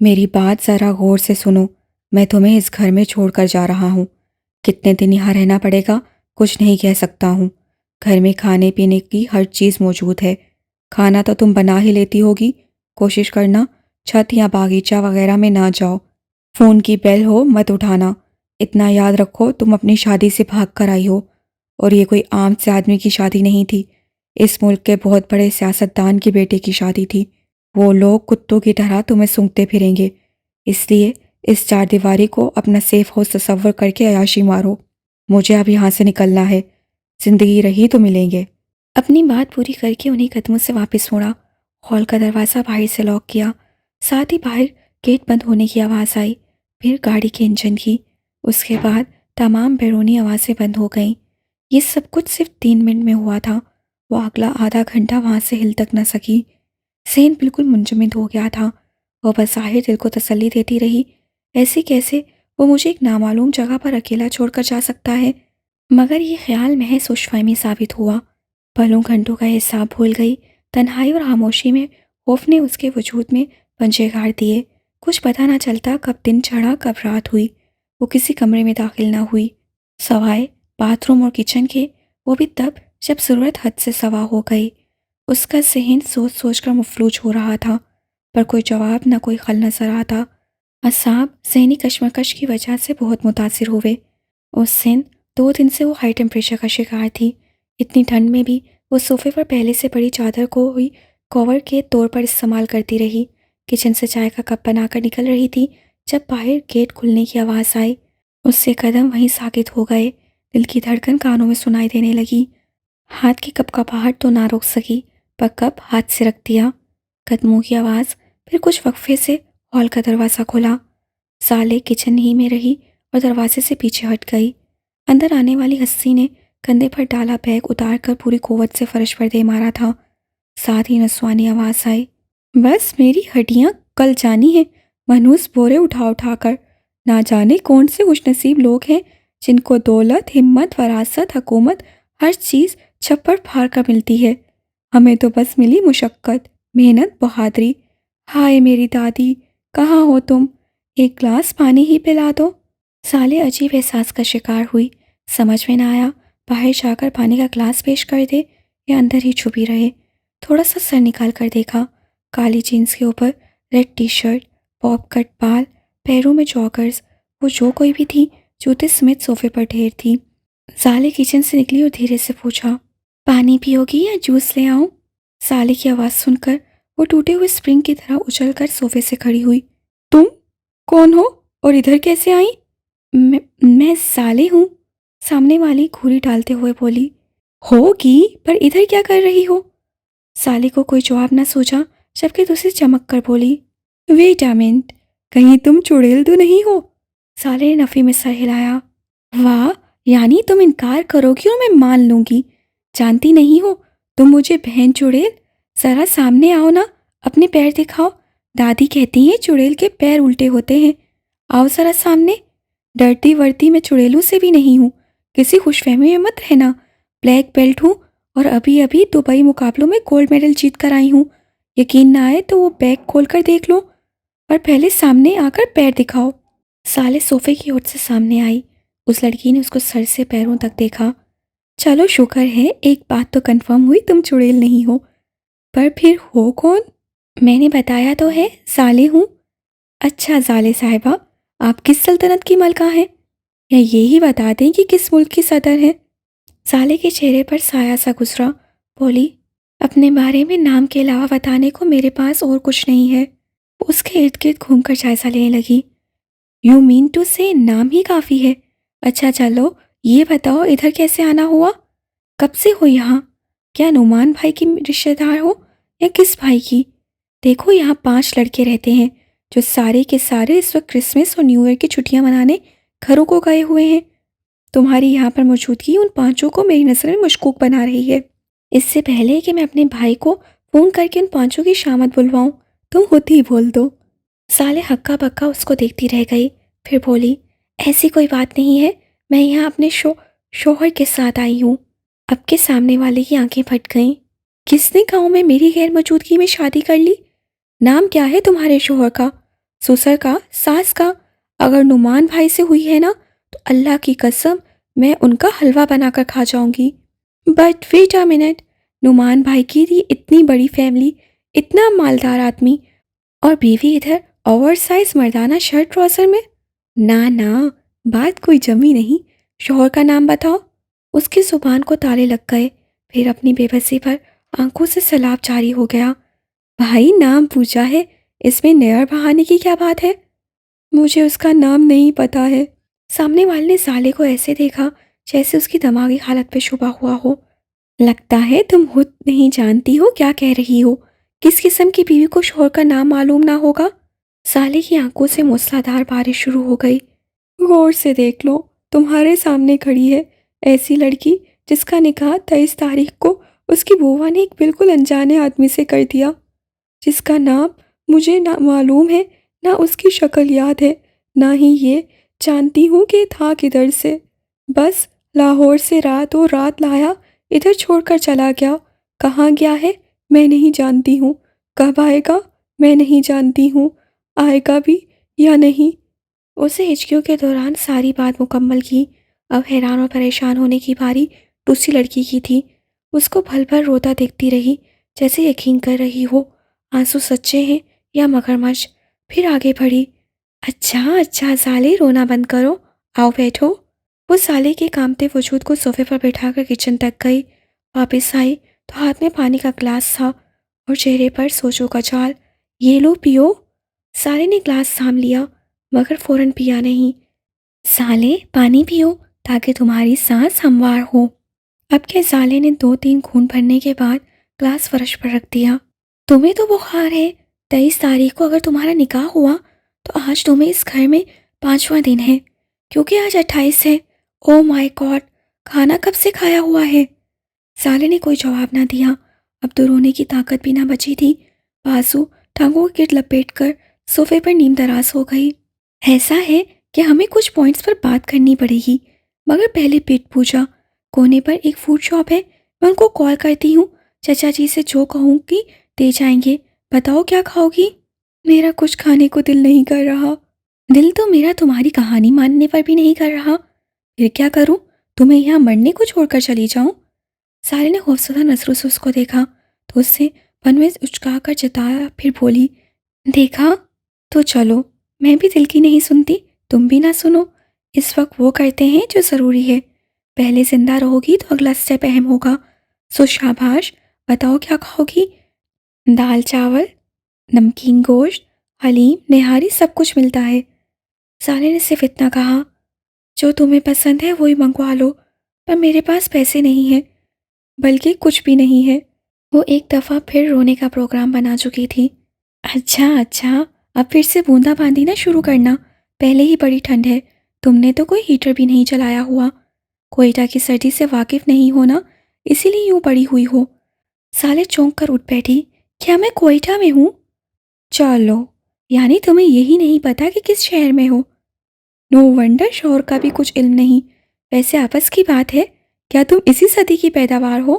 میری بات ذرا غور سے سنو، میں تمہیں اس گھر میں چھوڑ کر جا رہا ہوں۔ کتنے دن یہاں رہنا پڑے گا کچھ نہیں کہہ سکتا ہوں۔ گھر میں کھانے پینے کی ہر چیز موجود ہے، کھانا تو تم بنا ہی لیتی ہوگی، کوشش کرنا چھت یا باغیچہ وغیرہ میں نہ جاؤ۔ فون کی بیل ہو مت اٹھانا۔ اتنا یاد رکھو تم اپنی شادی سے بھاگ کر آئی ہو، اور یہ کوئی عام سے آدمی کی شادی نہیں تھی، اس ملک کے بہت بڑے سیاستدان کے بیٹے کی شادی تھی۔ وہ لوگ کتوں کی طرح تمہیں سونگھتے پھریں گے، اس لیے اس چار دیواری کو اپنا سیف ہاؤس تصور کر کے عیاشی مارو. مجھے اب یہاں سے نکلنا ہے. زندگی رہی تو ملیں گے. اپنی بات پوری کر کے انہیں قدموں سے واپس موڑا. ہال کا دروازہ باہر سے لاک کیا. ساتھ ہی باہر گیٹ بند ہونے کی آواز آئی، پھر گاڑی کے انجن کی. اس کے بعد تمام بیرونی آوازیں بند ہو گئیں. یہ سب کچھ صرف 3 منٹ میں ہوا تھا. وہ اگلا آدھا گھنٹہ وہاں سے ہل تک نہ سکی. ذہن بالکل منجمد ہو گیا تھا. وہ بظاہر دل کو تسلی دیتی رہی، ایسے کیسے وہ مجھے ایک نامعلوم جگہ پر اکیلا چھوڑ کر جا سکتا ہے. مگر یہ خیال محض خوش فہمی ثابت ہوا. پلوں گھنٹوں کا حساب بھول گئی. تنہائی اور خاموشی میں خوف نے اس کے وجود میں پنجے گاڑ دیے. کچھ پتہ نہ چلتا کب دن چڑھا کب رات ہوئی. وہ کسی کمرے میں داخل نہ ہوئی سوائے باتھ روم اور کچن کے، وہ بھی تب جب ضرورت حد سے سوا ہو گئی. اس کا ذہن سوچ سوچ کر مفلوج ہو رہا تھا، پر کوئی جواب نہ کوئی حل نظر آتا. اعصاب ذہنی کشمکش کی وجہ سے بہت متاثر ہوئے. اس دن 2 دن سے وہ ہائی ٹیمپریچر کا شکار تھی. اتنی ٹھنڈ میں بھی وہ صوفے پر پہلے سے بڑی چادر کو ہوئی کور کے طور پر استعمال کرتی رہی. کچن سے چائے کا کپ بنا کر نکل رہی تھی جب باہر گیٹ کھلنے کی آواز آئی. اس سے قدم وہیں ساکت ہو گئے. دل کی دھڑکن کانوں میں سنائی دینے لگی. ہاتھ کی کپ کپاہٹ تو نہ روک سکی، پر کپ ہاتھ سے رکھ دیا. قدموں کی آواز، پھر کچھ وقفے سے ہال کا دروازہ کھلا. سالے کچن ہی میں رہی اور دروازے سے پیچھے ہٹ گئی. اندر آنے والی ہستی نے کندھے پر ڈالا بیگ اتار کر پوری قوت سے فرش پر دے مارا تھا. ساتھ ہی نسوانی آواز آئی، بس میری ہڈیاں کل جانی ہیں منوس بورے اٹھا اٹھا کر. نہ جانے کون سے خوش نصیب لوگ ہیں جن کو دولت، ہمت، وراثت، حکومت، ہر چیز چھپڑ پھاڑ کر ملتی ہے. ہمیں تو بس ملی مشقت، محنت، بہادری. ہائے میری دادی، کہاں ہو تم؟ ایک گلاس پانی ہی پلا دو. سالے عجیب احساس کا شکار ہوئی. سمجھ میں نہ آیا باہر جا کر پانی کا گلاس پیش کر دے یا اندر ہی چھپی رہے. تھوڑا سا سر نکال کر دیکھا. کالی جینس کے اوپر ریڈ ٹی شرٹ، پاپ کٹ بال، پیروں میں جاگرز. وہ جو کوئی بھی تھی، جوتے سمیت صوفے پر ڈھیر تھی. سالے کچن سے نکلی اور دھیرے سے پوچھا، پانی پیو گی یا جوس لے آؤں؟ سالے کی آواز سن کر وہ ٹوٹے ہوئے اسپرنگ کی طرح اچھل کر صوفے سے کھڑی ہوئی. تم کون ہو اور ادھر کیسے آئیں؟ میں سالے ہوں، سامنے والی گھوری ڈالتے ہوئے بولی. ہوگی، پر ادھر کیا کر رہی ہو؟ سالے کو کوئی جواب نہ سوچا جبکہ دوسری چمک کر بولی، ویٹ اے منٹ، کہیں تم چڑیل تو نہیں ہو؟ سالے نے نفی میں سر ہلایا. واہ، یعنی تم انکار کرو گی اور میں مان لوں گی. جانتی نہیں ہو تم مجھے بہن چڑیل؟ ذرا سامنے آؤ نا، اپنے پیر دکھاؤ. دادی کہتی ہیں چڑیل کے پیر الٹے ہوتے ہیں. آؤ ذرا سامنے. ڈرتی ورتی میں چڑیلوں سے بھی نہیں ہوں، کسی خوش فہمی میں مت رہنا. بلیک بیلٹ ہوں اور ابھی ابھی دبئی مقابلوں میں گولڈ میڈل جیت کر آئی ہوں. یقین نہ آئے تو وہ بیگ کھول کر دیکھ لو، اور پہلے سامنے آ کر پیر دکھاؤ. سالے صوفے کی اوٹ سے سامنے آئی. اس لڑکی نے اس کو سر سے پیروں تک دیکھا. چلو شکر ہے ایک بات تو کنفرم ہوئی، تم چڑیل نہیں ہو. پر پھر ہو کون؟ میں نے بتایا تو ہے، سالے ہوں. اچھا زالے صاحبہ، آپ کس سلطنت کی ملکہ ہیں؟ یا یہی بتا دیں کہ کس ملک کی صدر ہیں؟ سالے کے چہرے پر سایہ سا گزرا. بولی، اپنے بارے میں نام کے علاوہ بتانے کو میرے پاس اور کچھ نہیں ہے. اس کے ارد گرد گھوم کر جائزہ لینے لگی. یو مین ٹو سے نام ہی کافی ہے. اچھا چلو یہ بتاؤ ادھر کیسے آنا ہوا؟ کب سے ہو یہاں؟ کیا نعمان بھائی کی رشتہ دار ہو یا کس بھائی کی؟ دیکھو یہاں 5 لڑکے رہتے ہیں جو سارے کے سارے اس وقت کرسمس اور نیو ایئر کی چھٹیاں منانے گھروں کو گئے ہوئے ہیں. تمہاری یہاں پر موجودگی ان 5 کو میری نظر میں مشکوک بنا رہی ہے. اس سے پہلے کہ میں اپنے بھائی کو فون کر کے ان 5 کی شامت بلواؤں، تم خود ہی بول دو. سالے ہکا بکا اس کو دیکھتی رہ گئی. پھر بولی، ایسی کوئی بات نہیں ہے، میں یہاں اپنے شوہر کے ساتھ آئی ہوں. اب کے سامنے والے کی آنکھیں پھٹ گئیں. کس نے گاؤں میں میری غیر موجودگی میں شادی کر لی؟ نام کیا ہے تمہارے شوہر کا، سسر کا، ساس کا؟ اگر نعمان بھائی سے ہوئی ہے نا تو اللہ کی قسم میں ان کا حلوہ بنا کر کھا جاؤں گی. But wait a minute, Noman بھائی کی تھی اتنی بڑی فیملی، اتنا مالدار آدمی، اور بیوی ادھر اوور سائز مردانہ شرٹ ٹراؤزر میں؟ نہ بات کوئی جمی نہیں. شوہر کا نام بتاؤ. اس کی زبان کو تالے لگ گئے. پھر اپنی بے بسی پر آنکھوں سے سیلاب جاری ہو گیا. بھائی نام پوچھا ہے، اس میں نیئر بہانے کی کیا بات ہے؟ مجھے اس کا نام نہیں پتا ہے۔ سامنے والے نے سالے کو ایسے دیکھا جیسے اس کی دماغی حالت پہ شبہ ہوا ہو۔ لگتا ہے تم خود نہیں جانتی ہو کیا کہہ رہی ہو۔ کس قسم کی بیوی کو شوہر کا نام معلوم نہ ہوگا؟ سالے کی آنکھوں سے موسلادھار بارش شروع ہو گئی۔ غور سے دیکھ لو، تمہارے سامنے کھڑی ہے ایسی لڑکی جس کا نکاح 23 تاریخ کو اس کی بووا نے ایک بالکل انجانے آدمی سے کر دیا، جس کا نام مجھے نہ معلوم ہے، نہ اس کی شکل یاد ہے، نہ ہی یہ جانتی ہوں کہ تھا کدھر سے۔ بس لاہور سے رات لایا، ادھر چھوڑ کر چلا گیا۔ کہاں گیا ہے میں نہیں جانتی ہوں، کب آئے گا میں نہیں جانتی ہوں، آئے گا بھی یا نہیں۔ اسے ہچکیوں کے دوران ساری بات مکمل کی۔ اب حیران اور پریشان ہونے کی باری دوسری لڑکی کی تھی۔ اس کو پھل بھر روتا دیکھتی رہی، جیسے یقین کر رہی ہو آنسو سچے ہیں یا مگرمچھ۔ پھر آگے بڑھی۔ اچھا سالے، رونا بند کرو، آؤ بیٹھو۔ وہ سالے کے کامتے وجود کو صوفے پر بٹھا کر کچن تک گئی۔ واپس آئی تو ہاتھ میں پانی کا گلاس تھا اور چہرے پر سوچوں کا جال۔ یہ لو پیو۔ سالے نے گلاس تھام لیا مگر فوراً پیا نہیں۔ سالے پانی پیو تاکہ تمہاری سانس ہموار ہو۔ اب کے سالے نے 2-3 گھونٹ بھرنے کے بعد گلاس فرش پر رکھ دیا۔ تمہیں تو بخار ہے، 23 تاریخ کو اگر تمہارا نکاح ہوا تو آج تمہیں اس گھر میں 5واں دن ہے، کیونکہ آج 28 ہے۔ او مائی گاڈ، کھانا کب سے کھایا ہوا ہے؟ سالے نے کوئی جواب نہ دیا۔ اب تو رونے کی طاقت بھی نہ بچی تھی۔ بازو ٹانگوں کے گرد لپیٹ کر صوفے پر نیم دراز ہو گئی۔ ایسا ہے کہ ہمیں کچھ پوائنٹس پر بات کرنی پڑے گی، مگر پہلے پیٹ پوچھا۔ کونے پر ایک فوڈ شاپ ہے، میں ان کو کال کرتی ہوں، چچا جی سے جو کہوں گی دے جائیں گے۔ بتاؤ کیا کھاؤ گی؟ میرا کچھ کھانے کو دل نہیں کر رہا۔ دل تو میرا تمہاری کہانی ماننے پر بھی نہیں کر رہا، پھر کیا کروں؟ تمہیں یہاں مرنے کو چھوڑ کر چلی جاؤں؟ سالے نے خوفزدہ نظروں سے اس کو دیکھا تو اس سے بنویز اچکا کر جتایا، پھر بولی، دیکھا تو چلو، میں بھی دل کی نہیں سنتی، تم بھی نہ سنو۔ اس وقت وہ کرتے ہیں جو ضروری ہے، پہلے زندہ رہو گی تو اگلا اسٹیپ اہم ہوگا۔ سو شاباش، بتاؤ کیا کھاؤ گی؟ دال چاول، نمکین گوشت، حلیم، نہاری، سب کچھ ملتا ہے۔ سالے نے صرف اتنا کہا، جو تمہیں پسند ہے وہی منگوا لو، پر میرے پاس پیسے نہیں ہیں، بلکہ کچھ بھی نہیں ہے۔ وہ ایک دفعہ پھر رونے کا پروگرام بنا چکی تھی۔ اچھا، اب پھر سے بوندا باندی نہ شروع کرنا، پہلے ہی بڑی ٹھنڈ ہے، تم نے تو کوئی ہیٹر بھی نہیں چلایا ہوا، کوئٹہ کی سردی سے واقف نہیں ہونا، اسی لیے یوں پڑی ہوئی ہو۔ سالے چونک کر اٹھ بیٹھی، کیا میں کوئٹہ میں ہوں؟ چلو، یعنی تمہیں یہی نہیں پتا کہ کس شہر میں ہو؟ نو ونڈر شوہر کا بھی کچھ علم نہیں۔ ویسے آپس کی بات ہے، کیا تم اسی صدی کی پیداوار ہو؟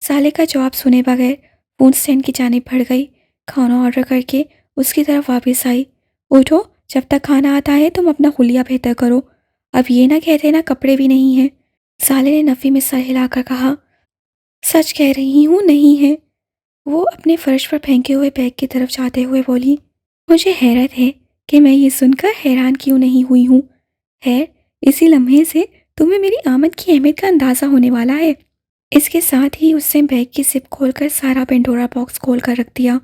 سالے کا جواب سنے بغیر فون سٹینڈ کی جانب بڑھ گئی، کھانا آرڈر کر کے اس کی طرف واپس آئی۔ اٹھو، جب تک کھانا آتا ہے تم اپنا خلیہ بہتر کرو، اب یہ نہ کہتے نا کپڑے بھی نہیں ہیں۔ سالے نے نفی میں سر ہلا کر کہا، سچ کہہ رہی ہوں نہیں ہے۔ وہ اپنے فرش پر پھینکے ہوئے بیگ کی طرف جاتے ہوئے بولی، مجھے حیرت ہے کہ میں یہ سن کر حیران کیوں نہیں ہوئی ہوں۔ خیر، اسی لمحے سے تمہیں میری آمد کی اہمیت کا اندازہ ہونے والا ہے۔ اس کے ساتھ ہی اس نے بیگ کی زپ کھول کر سارا پینڈورا باکس کھول کر رکھ دیا۔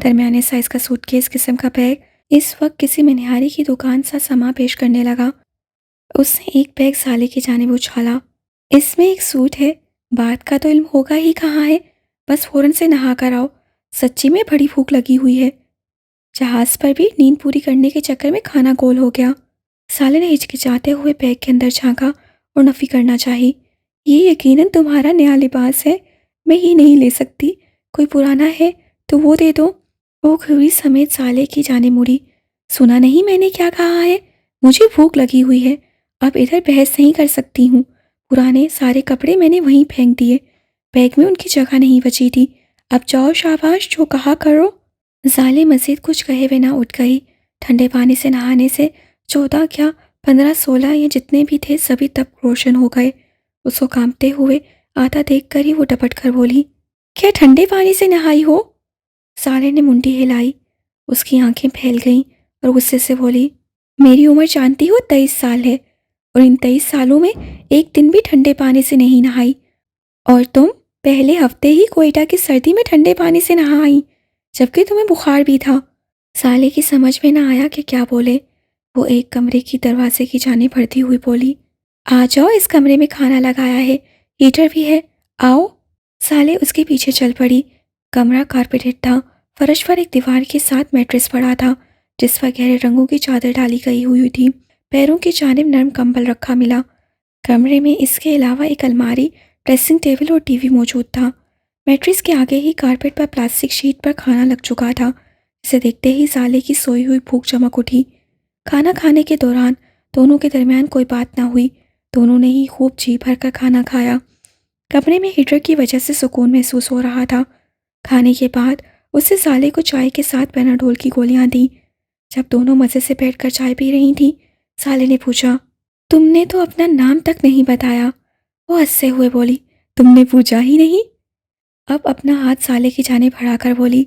درمیانے سائز کا سوٹ کیس قسم کا بیگ اس وقت کسی منہاری کی دکان سا سامان پیش کرنے لگا۔ اس نے ایک بیگ سالے کی جانب اچھالا، اس میں ایک سوٹ ہے، بات کا تو علم ہوگا ہی کہاں ہے، بس فوراً سے نہا کر آؤ، سچی میں بڑی بھوک لگی ہوئی ہے۔ جہاز پر بھی نیند پوری کرنے کے چکر میں کھانا گول ہو گیا۔ سالے نے ہچکچاتے ہوئے بیگ کے اندر جھانکا اور نفی کرنا چاہی، یہ یقیناً تمہارا نیا لباس ہے، میں یہ نہیں لے سکتی، کوئی پرانا ہے تو وہ دے دو۔ وہ گھوری سمیت سالے کی جانب مڑی، سنا نہیں میں نے کیا کہا ہے؟ مجھے بھوک لگی ہوئی ہے، اب ادھر بحث نہیں کر سکتی ہوں، پرانے سارے کپڑے میں نے وہیں پھینک دیے، بیگ میں ان کی جگہ نہیں بچی تھی، اب جاؤ شاباش، جو کہا کرو۔ سالے مزید کچھ کہے بنا اٹھ گئی۔ ٹھنڈے پانی سے نہانے سے 14 کیا 15-16 یا جتنے بھی تھے سبھی تب روشن ہو گئے۔ اس کو کانپتے ہوئے آتا دیکھ کر ہی وہ ڈپٹ کر بولی، کیا ٹھنڈے پانی سے نہائی ہو؟ سالے نے منڈی ہلائی، اس کی آنکھیں پھیل گئیں اور غصے سے بولی، میری عمر جانتی ہو 23 سال ہے، اور ان 23 سالوں میں ایک دن بھی ٹھنڈے پانی سے نہیں نہائی، اور تم پہلے ہفتے ہی کوئٹہ کی سردی میں ٹھنڈے پانی سے نہائی، جبکہ تمہیں بخار بھی تھا۔ سالے کی سمجھ میں نہ آیا کہ کیا بولے، وہ ایک کمرے کی دروازے کی جانب بڑھتی ہوئی بولی، آ جاؤ، اس کمرے میں کھانا لگایا ہے، ہیٹر بھی ہے، آؤ۔ سالے اس کے پیچھے چل پڑی۔ کمرہ کارپیٹڈ تھا، فرش پر ایک دیوار کے ساتھ میٹرس پڑا تھا جس پر گہرے رنگوں کی چادر ڈالی گئی ہوئی تھی۔ پیروں کی جانب نرم کمبل رکھا ملا۔ کمرے میں اس کے علاوہ ایک الماری، ڈریسنگ ٹیبل اور ٹی وی موجود تھا۔ میٹرس کے آگے ہی کارپیٹ پر پلاسٹک شیٹ پر کھانا لگ چکا تھا، جسے دیکھتے ہی سالے کی سوئی ہوئی بھوک چمک اٹھی۔ کھانا کھانے کے دوران دونوں کے درمیان کوئی بات نہ ہوئی، دونوں نے ہی خوب جی بھر کر کھانا کھایا۔ کمرے میں ہیٹر کی وجہ سے سکون محسوس ہو رہا تھا۔ کھانے کے بعد اس نے سالے کو چائے کے ساتھ پیناڈول کی گولیاں دیں۔ جب دونوں مزے سے بیٹھ کر چائے پی رہی تھیں، سالے نے پوچھا، تم نے تو اپنا نام تک نہیں بتایا۔ وہ ہنستے ہوئے بولی، تم نے پوچھا ہی نہیں۔ اب اپنا ہاتھ سالے کی جانب بڑھا کر بولی،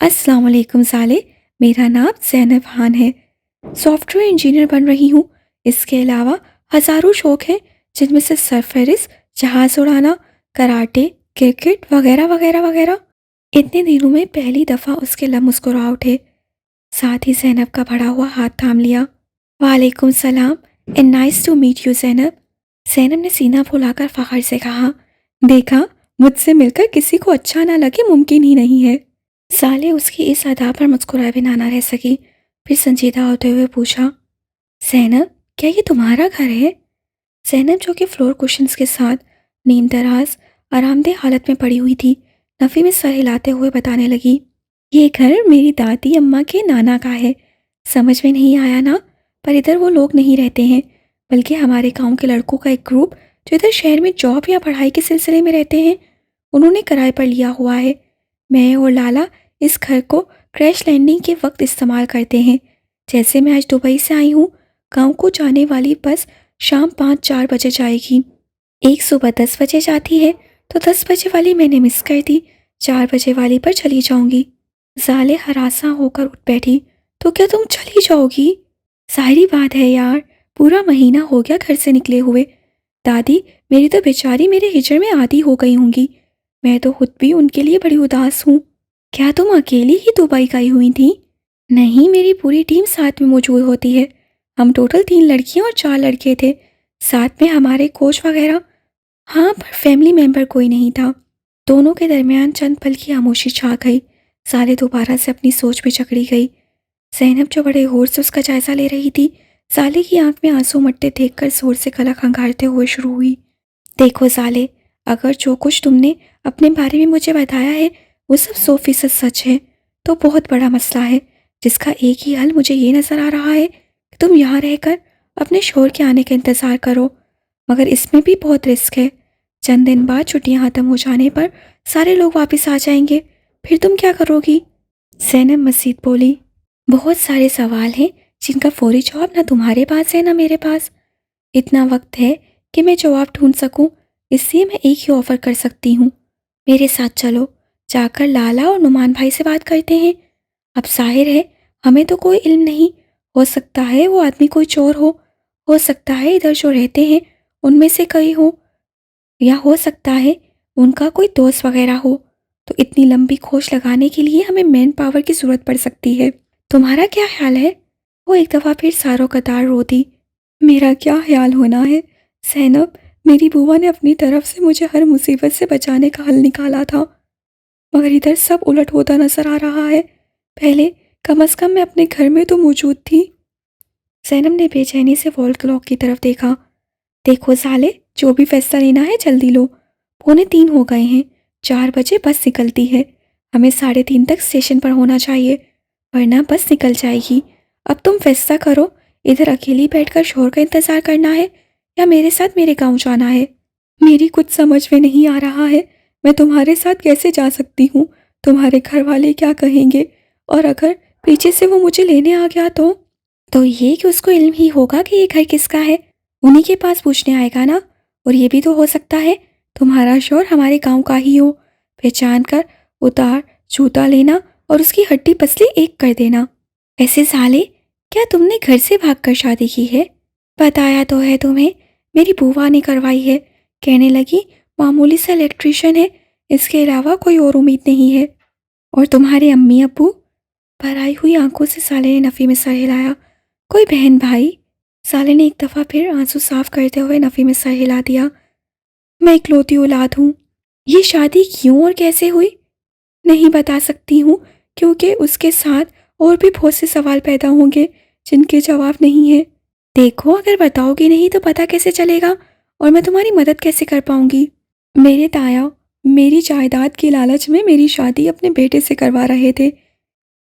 السلام علیکم سالے، میرا نام زینب خان ہے، سافٹ ویئر انجینئر بن رہی ہوں۔ اس کے علاوہ ہزاروں شوق ہیں جن میں سے سرفرس، جہاز اڑانا، کراٹے، کرکٹ وغیرہ وغیرہ وغیرہ۔ اتنے دنوں میں پہلی دفعہ اس کے لب مسکرا اٹھے، ساتھ ہی زینب کا بڑھا ہوا ہاتھ تھام لیا۔ وعلیکم السلام and nice to meet you Zainab. Zainab نے سینہ پھولا کر فخر سے کہا، دیکھا، مجھ سے مل کر کسی کو اچھا نہ لگے ممکن ہی نہیں ہے۔ سالے اس کی اس ادا پر مسکرائے بنا نہ رہ سکی، پھر سنجیدہ ہوتے ہوئے پوچھا، زینب، کیا یہ تمہارا گھر ہے؟ زینب جو کہ فلور کوشنز کے ساتھ نیم دراز آرام دہ حالت میں پڑی ہوئی تھی، نفی میں سر ہلاتے ہوئے بتانے لگی، یہ گھر میری دادی اماں کے نانا کا ہے۔ سمجھ میں نہیں آیا نا؟ پر ادھر وہ لوگ نہیں رہتے ہیں، بلکہ ہمارے گاؤں کے لڑکوں کا ایک گروپ جو ادھر شہر میں جاب یا پڑھائی کے سلسلے میں رہتے ہیں، انہوں نے کرائے پر لیا ہوا ہے۔ میں اور لالا اس گھر کو کریش لینڈنگ کے وقت استعمال کرتے ہیں۔ جیسے میں آج دبئی سے آئی ہوں، گاؤں کو جانے والی بس شام 5-4 بجے جائے گی، ایک صبح 10 بجے جاتی ہے، تو 10 بجے والی میں نے مس کر دی، 4 بجے والی پر چلی جاؤں گی۔ زالے ہراساں ہو کر اٹھ بیٹھی، تو کیا تم چلی جاؤ گی؟ ظاہری بات ہے یار، پورا مہینہ ہو گیا گھر سے نکلے ہوئے، دادی میری تو بیچاری میرے ہجر میں عادی ہو گئی ہوں گی، میں تو خود بھی ان کے لیے بڑی اداس ہوں۔ کیا تم اکیلی ہی دبئی گئی ہوئی تھی؟ نہیں، میری پوری ٹیم ساتھ میں موجود ہوتی ہے، ہم ٹوٹل 3 لڑکیاں اور 4 لڑکے تھے، ساتھ میں ہمارے کوچ وغیرہ۔ ہاں، پر فیملی ممبر کوئی نہیں تھا۔ دونوں کے درمیان چند پل کی خاموشی چھا گئی۔ سالے دوبارہ سے اپنی سوچ میں جکڑی گئی۔ زینب جو بڑے غور سے اس کا جائزہ لے رہی تھی، سالے کی آنکھ میں آنسو مٹتے دیکھ کر زور سے گلا کھنگارتے ہوئے شروع ہوئی، دیکھو سالے، اگر جو کچھ تم نے اپنے بارے میں مجھے بتایا ہے وہ سب 100% سچ ہے، تو بہت بڑا مسئلہ ہے جس کا ایک ہی حل مجھے یہ نظر آ رہا ہے کہ تم یہاں رہ کر اپنے شوہر کے آنے کا انتظار کرو، مگر اس میں بھی بہت رسک ہے۔ چند دن بعد چھٹیاں ختم ہو جانے پر سارے لوگ واپس آ جائیں گے، پھر تم کیا کرو گی؟ زینب مزید بولی، بہت سارے سوال ہیں جن کا فوری جواب نہ تمہارے پاس ہے نہ میرے پاس۔ اتنا وقت ہے کہ میں جواب ڈھونڈ سکوں، اس لیے میں ایک ہی آفر کر سکتی ہوں، میرے ساتھ چلو، جا کر لالا اور نعمان بھائی سے بات کرتے ہیں۔ اب ظاہر ہے ہمیں تو کوئی علم نہیں، ہو سکتا ہے وہ آدمی کوئی چور ہو سکتا ہے ادھر جو رہتے ہیں ان میں سے کئی ہوں، یا ہو سکتا ہے ان کا کوئی دوست وغیرہ ہو، تو اتنی لمبی کھوج لگانے کے لیے ہمیں مین پاور کی ضرورت پڑ سکتی ہے۔ تمہارا کیا خیال ہے؟ وہ ایک دفعہ پھر ساروں قطار رو دی۔ میرا کیا خیال ہونا ہے زینب، میری بوا نے اپنی طرف سے مجھے ہر مصیبت سے بچانے کا حل نکالا تھا، مگر ادھر سب الٹ ہوتا نظر آ رہا ہے۔ پہلے کم از کم میں اپنے گھر میں تو موجود تھی۔ زینب نے بے چینی سے وال کلاک کی طرف دیکھا۔ دیکھو سالے، جو بھی فیصلہ لینا ہے جلدی لو، 2:45 ہو گئے ہیں، 4 بجے بس نکلتی ہے، ہمیں 3:30 تک اسٹیشن پر ہونا چاہیے، ورنہ بس نکل جائے گی۔ اب تم فیصلہ کرو، ادھر اکیلی بیٹھ کر شوہر کا انتظار کرنا ہے یا میرے ساتھ میرے گاؤں جانا ہے؟ میری کچھ سمجھ میں نہیں آ رہا ہے، میں تمہارے ساتھ کیسے جا سکتی ہوں؟ تمہارے گھر والے کیا کہیں گے؟ اور اگر پیچھے سے وہ مجھے لینے آ گیا تو یہ کہ اس کو علم ہی ہوگا کہ یہ گھر کس کا ہے، انہی کے پاس پوچھنے آئے گا نا۔ اور یہ بھی تو ہو سکتا ہے تمہارا شوہر ہمارے گاؤں کا ہی ہو، پہچان کر اتار جوتا لینا اور اس کی ہڈی پسلی ایک کر دینا۔ ایسے سالے، کیا تم نے گھر سے بھاگ کر شادی کی ہے؟ بتایا تو ہے تمہیں، میری بووا نے کروائی ہے، کہنے لگی معمولی سا الیکٹریشین ہے، اس کے علاوہ کوئی اور امید نہیں ہے۔ اور تمہارے امی ابو؟ بھر آئی ہوئی آنکھوں سے سالے نے نفی میں سر ہلایا، کوئی بہن بھائی؟ سالے نے ایک دفعہ پھر آنسو صاف کرتے ہوئے نفی میں سر ہلا دیا۔ میں اکلوتی اولاد ہوں۔ یہ شادی کیوں اور کیسے ہوئی؟ نہیں بتا سکتی ہوں، کیونکہ اس کے ساتھ اور بھی بہت سے سوال پیدا ہوں گے جن کے جواب نہیں ہے۔ دیکھو، اگر بتاؤ گی نہیں تو پتہ کیسے چلے گا اور میں تمہاری مدد کیسے کر پاؤں گی؟ میرے تایا میری جائیداد کے لالچ میں میری شادی اپنے بیٹے سے کروا رہے تھے۔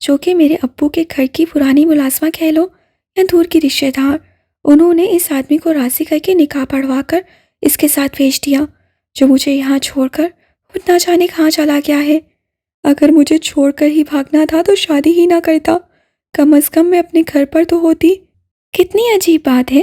جو کہ میرے ابو کے گھر کی پرانی ملازمہ کہہ لو یا دور کی رشتہ دار، انہوں نے اس آدمی کو راضی کر کے نکاح پڑھوا کر اس کے ساتھ بھیج دیا، جو مجھے یہاں چھوڑ کر خود نہ جانے کہاں چلا گیا ہے۔ اگر مجھے چھوڑ کر ہی بھاگنا تھا تو شادی ہی نہ کرتا، کم از کم میں اپنے گھر پر تو ہوتی۔ کتنی عجیب بات ہے،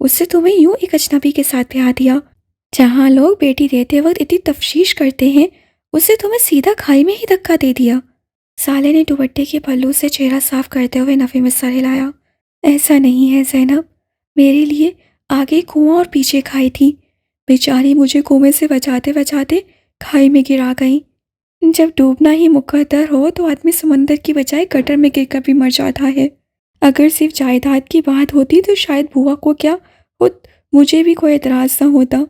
اس سے تمہیں یوں ایک اجنبی کے ساتھ بیاہ دیا۔ جہاں لوگ بیٹی دیتے وقت اتنی تفتیش کرتے ہیں، اس سے تمہیں سیدھا کھائی میں ہی دھکا دے دیا۔ سالے نے دوپٹے کے پلو سے چہرہ صاف کرتے ہوئے نفی میں سر ہلایا۔ ایسا نہیں ہے زینب، میرے لیے آگے کنواں اور پیچھے کھائی تھی۔ بیچاری مجھے کنویں سے بچاتے بچاتے کھائی میں گرا گئی۔ جب ڈوبنا ہی مقدر ہو تو آدمی سمندر کی بجائے گٹر میں گر کر بھی مر جاتا ہے۔ اگر صرف جائیداد کی بات ہوتی تو شاید بوا کو کیا خود مجھے بھی کوئی اعتراض نہ ہوتا،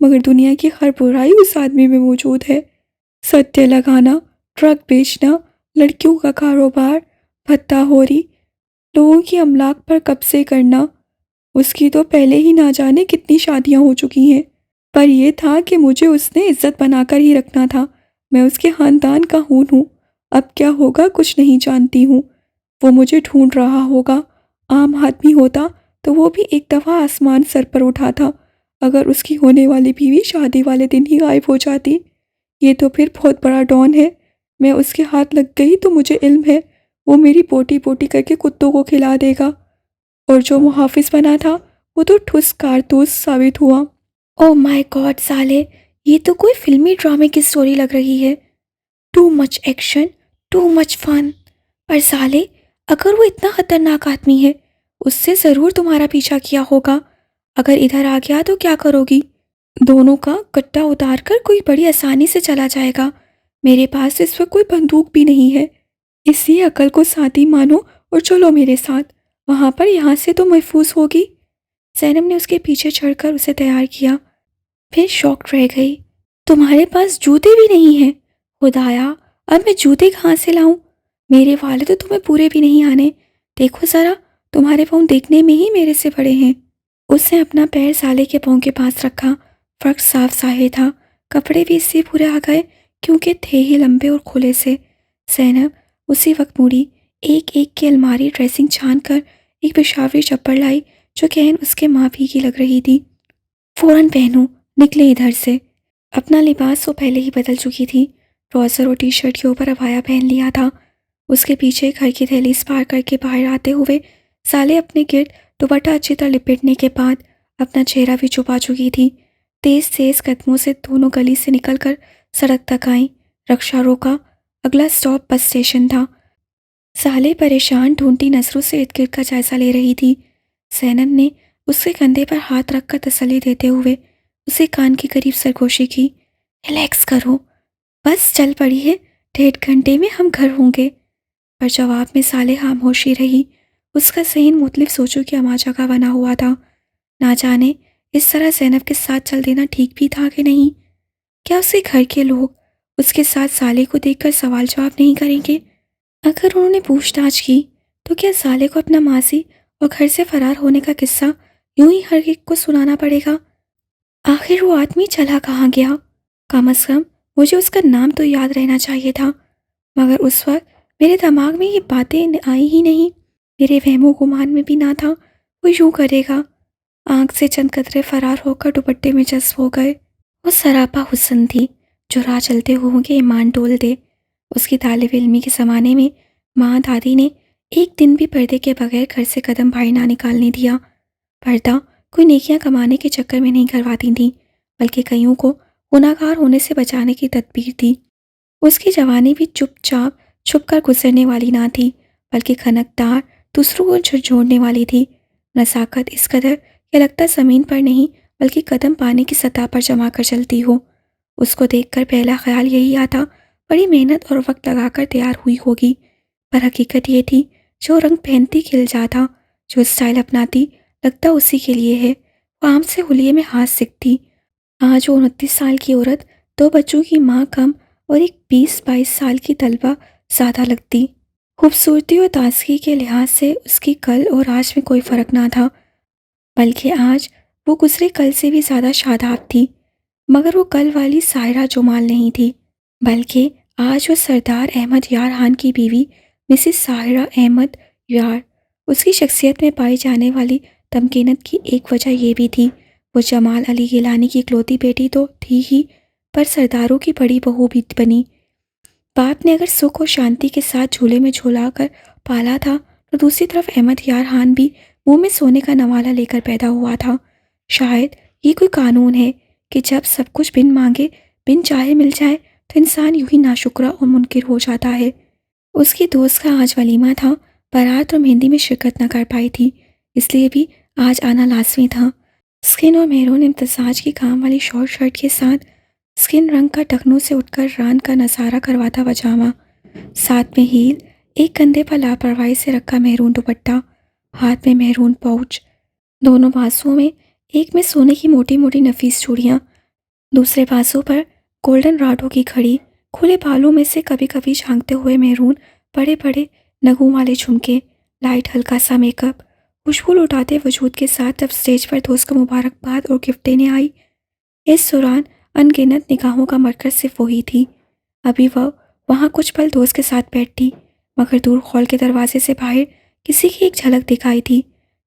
مگر دنیا کی ہر برائی اس آدمی میں موجود ہے۔ ستیہ لگانا، ڈرگ بیچنا، لڑکیوں کا کاروبار، بھتہ خوری، لوگوں کی املاک پر قبضے کرنا۔ اس کی تو پہلے ہی نہ جانے کتنی شادیاں ہو چکی ہیں، پر یہ تھا کہ مجھے اس نے عزت بنا کر ہی رکھنا تھا۔ میں اس کے خاندان کا خون ہوں، اب کیا ہوگا کچھ نہیں جانتی ہوں۔ وہ مجھے ڈھونڈ رہا ہوگا، عام آدمی ہوتا تو وہ بھی ایک دفعہ آسمان سر پر اٹھاتا اگر اس کی ہونے والی بیوی شادی والے دن ہی غائب ہو جاتی۔ یہ تو پھر بہت بڑا ڈان ہے، میں اس کے ہاتھ لگ گئی تو مجھے علم ہے وہ میری پوٹی پوٹی کر کے کتوں کو کھلا دے گا، اور جو محافظ بنا تھا وہ تو ٹھوس کارتوس ثابت ہوا۔ او مائی گاڈ سالے، یہ تو کوئی فلمی ڈرامے کی سٹوری لگ رہی ہے۔ Too much action, too much fun. پر سالے، اگر وہ اتنا خطرناک آدمی ہے، اس سے ضرور تمہارا پیچھا کیا ہوگا۔ اگر ادھر آ گیا تو کیا کرو گی؟ دونوں کا گٹا اتار کر کوئی بڑی آسانی سے چلا جائے گا۔ میرے پاس اس وقت کوئی بندوق بھی نہیں ہے، اس لیے عقل کو ساتھی مانو اور چلو میرے ساتھ، وہاں پر یہاں سے تو محفوظ ہوگی۔ زینب نے اس کے پیچھے چڑھ کر اسے تیار کیا، پھر شاکڈ رہ گئی۔ تمہارے پاس جوتے بھی نہیں ہیں؟ خدایا، اب میں جوتے کہاں سے لاؤں؟ میرے والد تو تمہیں پورے بھی نہیں آنے، دیکھو ذرا، تمہارے پاؤں دیکھنے میں ہی میرے سے بڑے ہیں۔ اس نے اپنا پیر سالے کے پاؤں کے پاس رکھا، فرق صاف ظاہر تھا، کپڑے بھی اس سے پورے آ گئے کیونکہ تھے ہی لمبے اور کھلے سے۔ زینب اسی وقت مڑی، ایک ایک کی الماری ڈریسنگ چھان کر ایک پشاوری چپل لائی جو کہن اس کے ماں بھی کی لگ رہی تھی۔ فوراً پہنو، نکلے ادھر سے۔ اپنا لباس وہ پہلے ہی بدل چکی تھی، ٹراؤزر اور ٹی شرٹ کے اوپر عبایا پہن لیا تھا۔ اس کے پیچھے گھر کی دہلیز پار کر کے باہر آتے ہوئے سالے اپنے گرد دوپٹہ اچھی طرح لپیٹنے کے بعد اپنا چہرہ بھی چھپا چکی تھی۔ تیز تیز قدموں سے دونوں گلی سے نکل کر سڑک تک آئیں، رکشہ روکا، اگلا سٹاپ بس اسٹیشن تھا۔ سالے پریشان ڈھونڈتی نظروں سے ارد گرد کا جائزہ لے رہی تھی۔ زینب نے اس کے کندھے پر ہاتھ رکھ کر تسلی دیتے ہوئے اسے کان کے قریب سرگوشی کی۔ ریلیکس کرو، بس چل پڑی ہے، 1.5 گھنٹے میں ہم گھر ہوں گے۔ پر جواب میں سالے خاموشی رہی۔ اس کا ذہن مختلف سوچوں کی اماجہ کا بنا ہوا تھا۔ نہ جانے اس طرح زینب کے ساتھ چل دینا ٹھیک بھی تھا کہ نہیں؟ کیا اس کے گھر کے لوگ اس کے ساتھ سالے کو دیکھ کر سوال جواب نہیں کریں گے؟ اگر انہوں نے پوچھ تاچھ کی تو کیا سالے کو اپنا ماضی اور گھر سے فرار ہونے کا قصہ یوں ہی ہر ایک کو سنانا پڑے گا؟ آخر وہ آدمی چلا کہاں گیا؟ کم از کم مجھے اس کا نام تو یاد رہنا چاہیے تھا، مگر اس وقت میرے دماغ میں یہ باتیں آئی ہی نہیں۔ میرے وہم و گمان میں بھی نہ تھا وہ یوں کرے گا۔ آنکھ سے چند قطرے فرار ہو کر دوپٹے میں جذب ہو گئے۔ وہ سراپا حسن تھی جو راہ چلتے ہوئوں کے ایمان ڈول دے۔ اس کی طالب علمی کے زمانے میں ماں دادی نے ایک دن بھی پردے کے بغیر گھر سے قدم باہر نہ نکالنے دیا۔ پردہ کوئی نیکیاں کمانے کے چکر میں نہیں کرواتی تھیں، بلکہ کئیوں کو گناہگار ہونے سے بچانے کی تدبیر تھی۔ اس کی جوانی بھی چپ چاپ چھپ کر گزرنے والی نہ تھی، بلکہ کھنکدار، دوسروں کو جھنجھوڑنے والی تھی۔ نزاکت اس قدر کہ لگتا زمین پر نہیں بلکہ قدم پانے کی سطح پر جما کر چلتی ہو۔ اس کو دیکھ کر پہلا خیال یہی آتا بڑی محنت اور وقت لگا کر تیار ہوئی ہوگی، پر حقیقت یہ تھی جو رنگ پہنتی کھل جاتا، جو اسٹائل اپناتی لگتا اسی کے لیے ہے، وہ عام سے حلیے میں ہاتھ سکتی۔ آج وہ 29 سال کی عورت 2 بچوں کی ماں کم اور ایک 20-22 سال کی طلبہ زیادہ لگتی۔ خوبصورتی اور تازگی کے لحاظ سے اس کی کل اور آج میں کوئی فرق نہ تھا، بلکہ آج وہ گزرے کل سے بھی زیادہ شاداب تھی۔ مگر وہ کل والی ساحرہ جمال نہیں تھی، بلکہ آج وہ سردار احمد یار خان کی بیوی مسز ساحرہ احمد یار۔ اس کی شخصیت میں پائی جانے والی تمکینت کی ایک وجہ یہ بھی تھی، وہ جمال علی گیلانی کی اکلوتی بیٹی تو تھی ہی، پر سرداروں کی بڑی بہو بھی بنی۔ باپ نے اگر سکھ و شانتی کے ساتھ جھولے میں جھولا کر پالا تھا، تو دوسری طرف احمد یار خان بھی منہ میں سونے کا نوالہ لے کر پیدا ہوا تھا۔ شاید یہ کوئی قانون ہے کہ جب سب کچھ بن مانگے بن چاہے مل جائے تو انسان یوں ہی ناشکرا اور منکر ہو جاتا ہے۔ اس کی دوست کا آج ولیمہ تھا، بارات اور مہندی میں شرکت نہ کر پائی تھی، اس لیے بھی آج آنا لازمی تھا۔ اسکن اور میرون امتزاج کی کام والی شارٹ شرٹ کے ساتھ اسکن رنگ کا ٹخنوں سے اٹھ کر ران کا نظارہ کرواتا پاجامہ، ساتھ میں ہیل، ایک کندھے پر لاپرواہی سے رکھا میرون دوپٹہ، ہاتھ میں میرون پاؤچ، دونوں بازوؤں میں، ایک میں سونے کی موٹی موٹی نفیس چوڑیاں، دوسرے بازو پر گولڈن راڈوں کی گھڑی، کھلے بالوں میں سے کبھی کبھی جھانکتے ہوئے میرون بڑے بڑے نگوں والے جھمکے، لائٹ ہلکا سا میک اپ، خوشبو لوٹاتے وجود کے ساتھ جب اسٹیج پر دوست کو مبارکباد اور گفٹ دینے آئی، اس دوران ان گنت نگاہوں کا مرکز صرف وہی تھی۔ ابھی وہ وہاں کچھ پل دوست کے ساتھ بیٹھتی، مگر دور ہال کے دروازے سے باہر کسی کی ایک جھلک دکھائی تھی،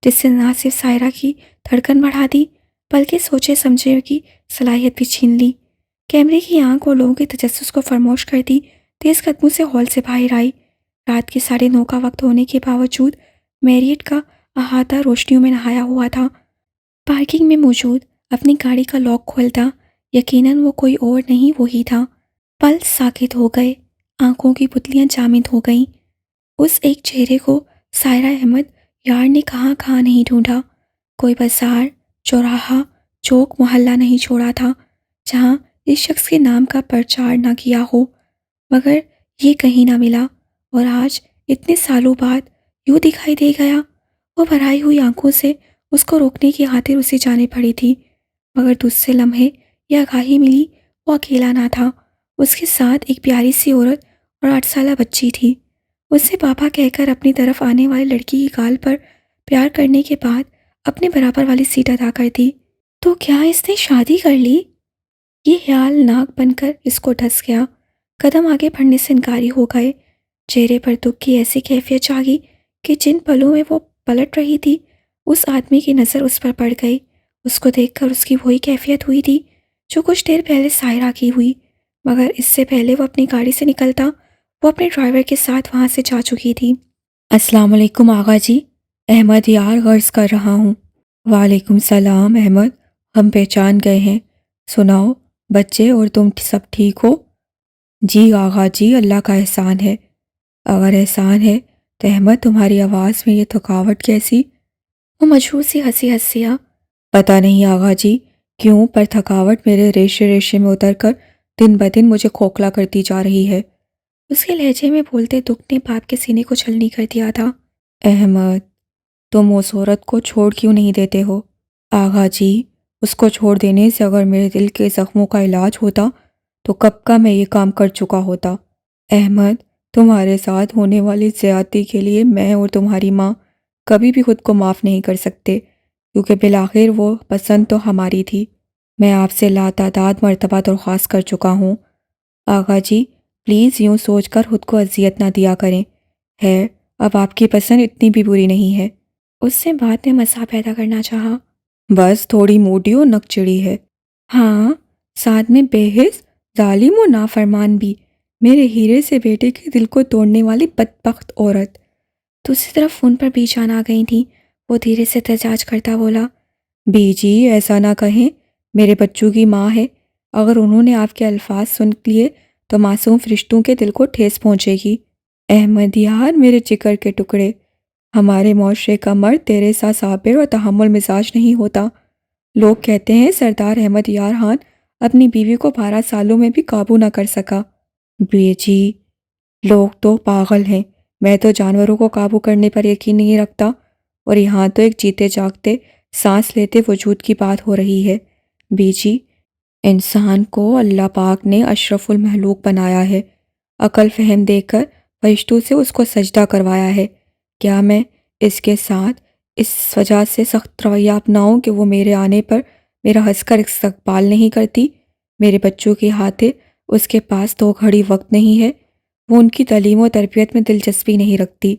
جس سے نہ صرف سائرہ کی دھڑکن بڑھا دی، بلکہ سوچے سمجھے کی صلاحیت بھی چھین لی۔ کیمرے کی آنکھ اور لوگوں کے تجسس کو فراموش کر دی، تیز قدموں سے ہال سے باہر آئی۔ رات کے 9:30 کا وقت ہونے کے باوجود میریٹ کا احاطہ روشنیوں میں نہایا ہوا تھا۔ پارکنگ میں موجود اپنی گاڑی کا لاک کھولتا، یقیناً وہ کوئی اور نہیں وہی تھا۔ پل ساکت ہو گئے، آنکھوں کی پتلیاں جامد ہو گئیں۔ اس ایک چہرے کو ساحرہ احمد یار نے کہاں کہاں نہیں ڈھونڈا، کوئی بازار، چوراہا، چوک، محلہ نہیں چھوڑا تھا جہاں اس شخص کے نام کا پرچار نہ کیا ہو، مگر یہ کہیں نہ ملا، اور آج اتنے سالوں بعد یوں دکھائی دے گیا۔ وہ بھرائی ہوئی آنکھوں سے اس کو روکنے کی خاطر اسے جانے پڑی تھی، مگر دوسرے لمحے یہ آگاہی ملی وہ اکیلا نہ تھا، اس کے ساتھ ایک پیاری سی عورت اور 8 سالہ بچی تھی۔ اسے پاپا کہہ کر اپنی طرف آنے والی لڑکی کی گال پر پیار کرنے کے بعد اپنے برابر والی سیٹ ادا کر دی۔ تو کیا اس نے شادی کر لی؟ یہ خیال ناک بن کر اس کو ڈھس گیا، قدم آگے بڑھنے سے انکاری ہو گئے۔ چہرے پر دکھ کی ایسی کیفیت جاگی کہ جن پلوں میں وہ پلٹ رہی تھی، اس آدمی کی نظر اس پر پڑ گئی۔ اس کو دیکھ کر اس کی وہی کیفیت ہوئی تھی جو کچھ دیر پہلے ساحرہ کی ہوئی، مگر اس سے پہلے وہ اپنی گاڑی سے نکلتا وہ اپنے ڈرائیور کے ساتھ وہاں سے جا چکی تھی۔ السلام علیکم آغا جی، احمد یار غرض کر رہا ہوں۔ وعلیکم السلام احمد، ہم پہچان گئے ہیں، سناؤ بچے اور تم سب ٹھیک ہو؟ جی آغا جی، اللہ کا احسان ہے۔ اگر احسان ہے تو احمد تمہاری آواز میں یہ تھکاوٹ کیسی؟ وہ مشہور سی ہنسی ہنسیا۔ پتہ نہیں آغا جی کیوں، پر تھکاوٹ میرے ریشے ریشے میں اتر کر دن بدن مجھے کھوکھلا کرتی جا رہی ہے۔ اس کے لہجے میں بولتے دکھ نے باپ کے سینے کو چھلنی کر دیا تھا۔ احمد، تم اس عورت کو چھوڑ کیوں نہیں دیتے ہو؟ آغا جی، اس کو چھوڑ دینے سے اگر میرے دل کے زخموں کا علاج ہوتا تو کب کا میں یہ کام کر چکا ہوتا۔ احمد، تمہارے ساتھ ہونے والی زیادتی کے لیے میں اور تمہاری ماں کبھی بھی خود کو معاف نہیں کر سکتے، کیونکہ بالآخر وہ پسند تو ہماری تھی۔ میں آپ سے لاتعداد مرتبہ درخواست کر چکا ہوں آغا جی، پلیز یوں سوچ کر خود کو اذیت نہ دیا کریں، ہے اب آپ کی پسند اتنی بھی بری نہیں ہے۔ اس سے بات میں مزاح پیدا کرنا چاہا۔ بس تھوڑی موٹی اور نک چڑی ہے۔ ہاں، ساتھ میں بے حس، ظالم و نافرمان بھی، میرے ہیرے سے بیٹے کے دل کو توڑنے والی بدبخت عورت۔ دوسری طرف فون پر بی جان آ گئی تھی، وہ دھیرے سے احتجاج کرتا بولا، بی جی ایسا نہ کہیں، میرے بچوں کی ماں ہے، اگر انہوں نے آپ کے الفاظ سن لیے تو معصوم فرشتوں کے دل کو ٹھیس پہنچے گی۔ احمد یار میرے جگر کے ٹکڑے، ہمارے معاشرے کا مرد تیرے سا صابر اور تحمل مزاج نہیں ہوتا۔ لوگ کہتے ہیں سردار احمد یار خان اپنی بیوی کو 12 سالوں میں بھی قابو نہ کر سکا۔ بیجی، لوگ تو پاگل ہیں، میں تو جانوروں کو قابو کرنے پر یقین نہیں رکھتا، اور یہاں تو ایک جیتے جاگتے سانس لیتے وجود کی بات ہو رہی ہے۔ بیجی، انسان کو اللہ پاک نے اشرف المخلوق بنایا ہے، عقل فہم دے کر فرشتوں سے اس کو سجدہ کروایا ہے۔ کیا میں اس کے ساتھ اس وجہ سے سخت رویہ اپناؤں کہ وہ میرے آنے پر میرا ہنس کر استقبال نہیں کرتی؟ میرے بچوں کی خاطر اس کے پاس 2 گھڑی وقت نہیں ہے، وہ ان کی تعلیم و تربیت میں دلچسپی نہیں رکھتی،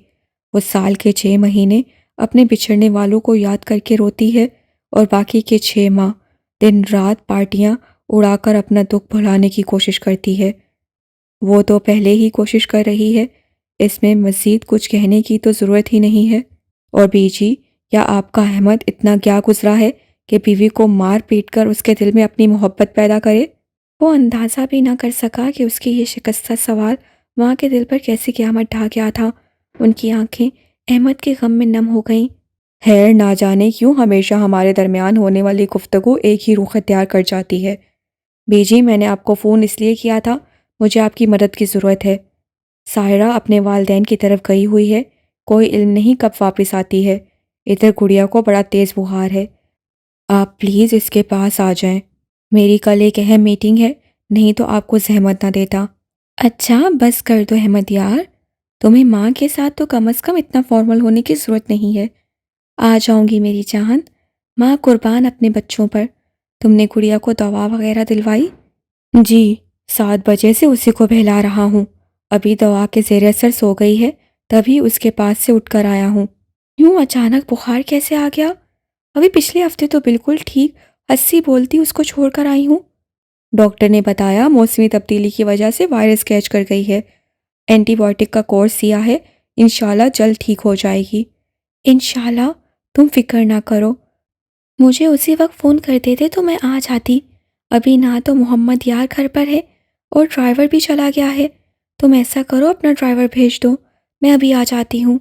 وہ سال کے 6 مہینے اپنے بچھڑنے والوں کو یاد کر کے روتی ہے، اور باقی کے 6 ماہ دن رات پارٹیاں اڑا کر اپنا دکھ بھلانے کی کوشش کرتی ہے۔ وہ تو پہلے ہی کوشش کر رہی ہے، اس میں مزید کچھ کہنے کی تو ضرورت ہی نہیں ہے۔ اور بیجی، یا آپ کا احمد اتنا کیا گزرا ہے کہ بیوی کو مار پیٹ کر اس کے دل میں اپنی محبت پیدا کرے؟ وہ اندازہ بھی نہ کر سکا کہ اس کی یہ شکستہ سوال ماں کے دل پر کیسے قیامت ڈھا گیا تھا۔ ان کی آنکھیں احمد کے غم میں نم ہو گئیں۔ خیر، نہ جانے کیوں ہمیشہ ہمارے درمیان ہونے والی گفتگو ایک ہی رخ اختیار کر جاتی ہے۔ بیجی، میں نے آپ کو فون اس لیے کیا تھا، مجھے آپ کی مدد کی ضرورت ہے۔ ساحرہ اپنے والدین کی طرف گئی ہوئی ہے، کوئی علم نہیں کب واپس آتی ہے۔ ادھر گڑیا کو بڑا تیز بخار ہے، آپ پلیز اس کے پاس آ جائیں۔ میری کل ایک اہم میٹنگ ہے، نہیں تو آپ کو زحمت نہ دیتا۔ اچھا بس کر دو احمد یار، تمہیں ماں کے ساتھ تو کم از کم اتنا فارمل ہونے کی ضرورت نہیں ہے۔ آ جاؤں گی میری جان، ماں قربان اپنے بچوں پر۔ تم نے گڑیا کو دوا وغیرہ دلوائی؟ جی، 7 بجے سے اسی کو بہلا رہا ہوں، ابھی دوا کے زیر اثر سو گئی ہے، تبھی اس کے پاس سے اٹھ کر آیا ہوں۔ یوں اچانک بخار کیسے آ گیا؟ ابھی پچھلے ہفتے تو بالکل ٹھیک 80 بولتی اس کو چھوڑ کر آئی ہوں۔ ڈاکٹر نے بتایا موسمی تبدیلی کی وجہ سے وائرس کیچ کر گئی ہے، اینٹی بائیوٹک کا کورس دیا ہے، انشاءاللہ جلد ٹھیک ہو جائے گی۔ انشاءاللہ، تم فکر نہ کرو، مجھے اسی وقت فون کر دیتے تو میں آ جاتی۔ ابھی نہ تو محمد یار گھر پر ہے اور ڈرائیور بھی چلا گیا ہے، تم ایسا کرو اپنا ڈرائیور بھیج دو، میں ابھی آ جاتی ہوں۔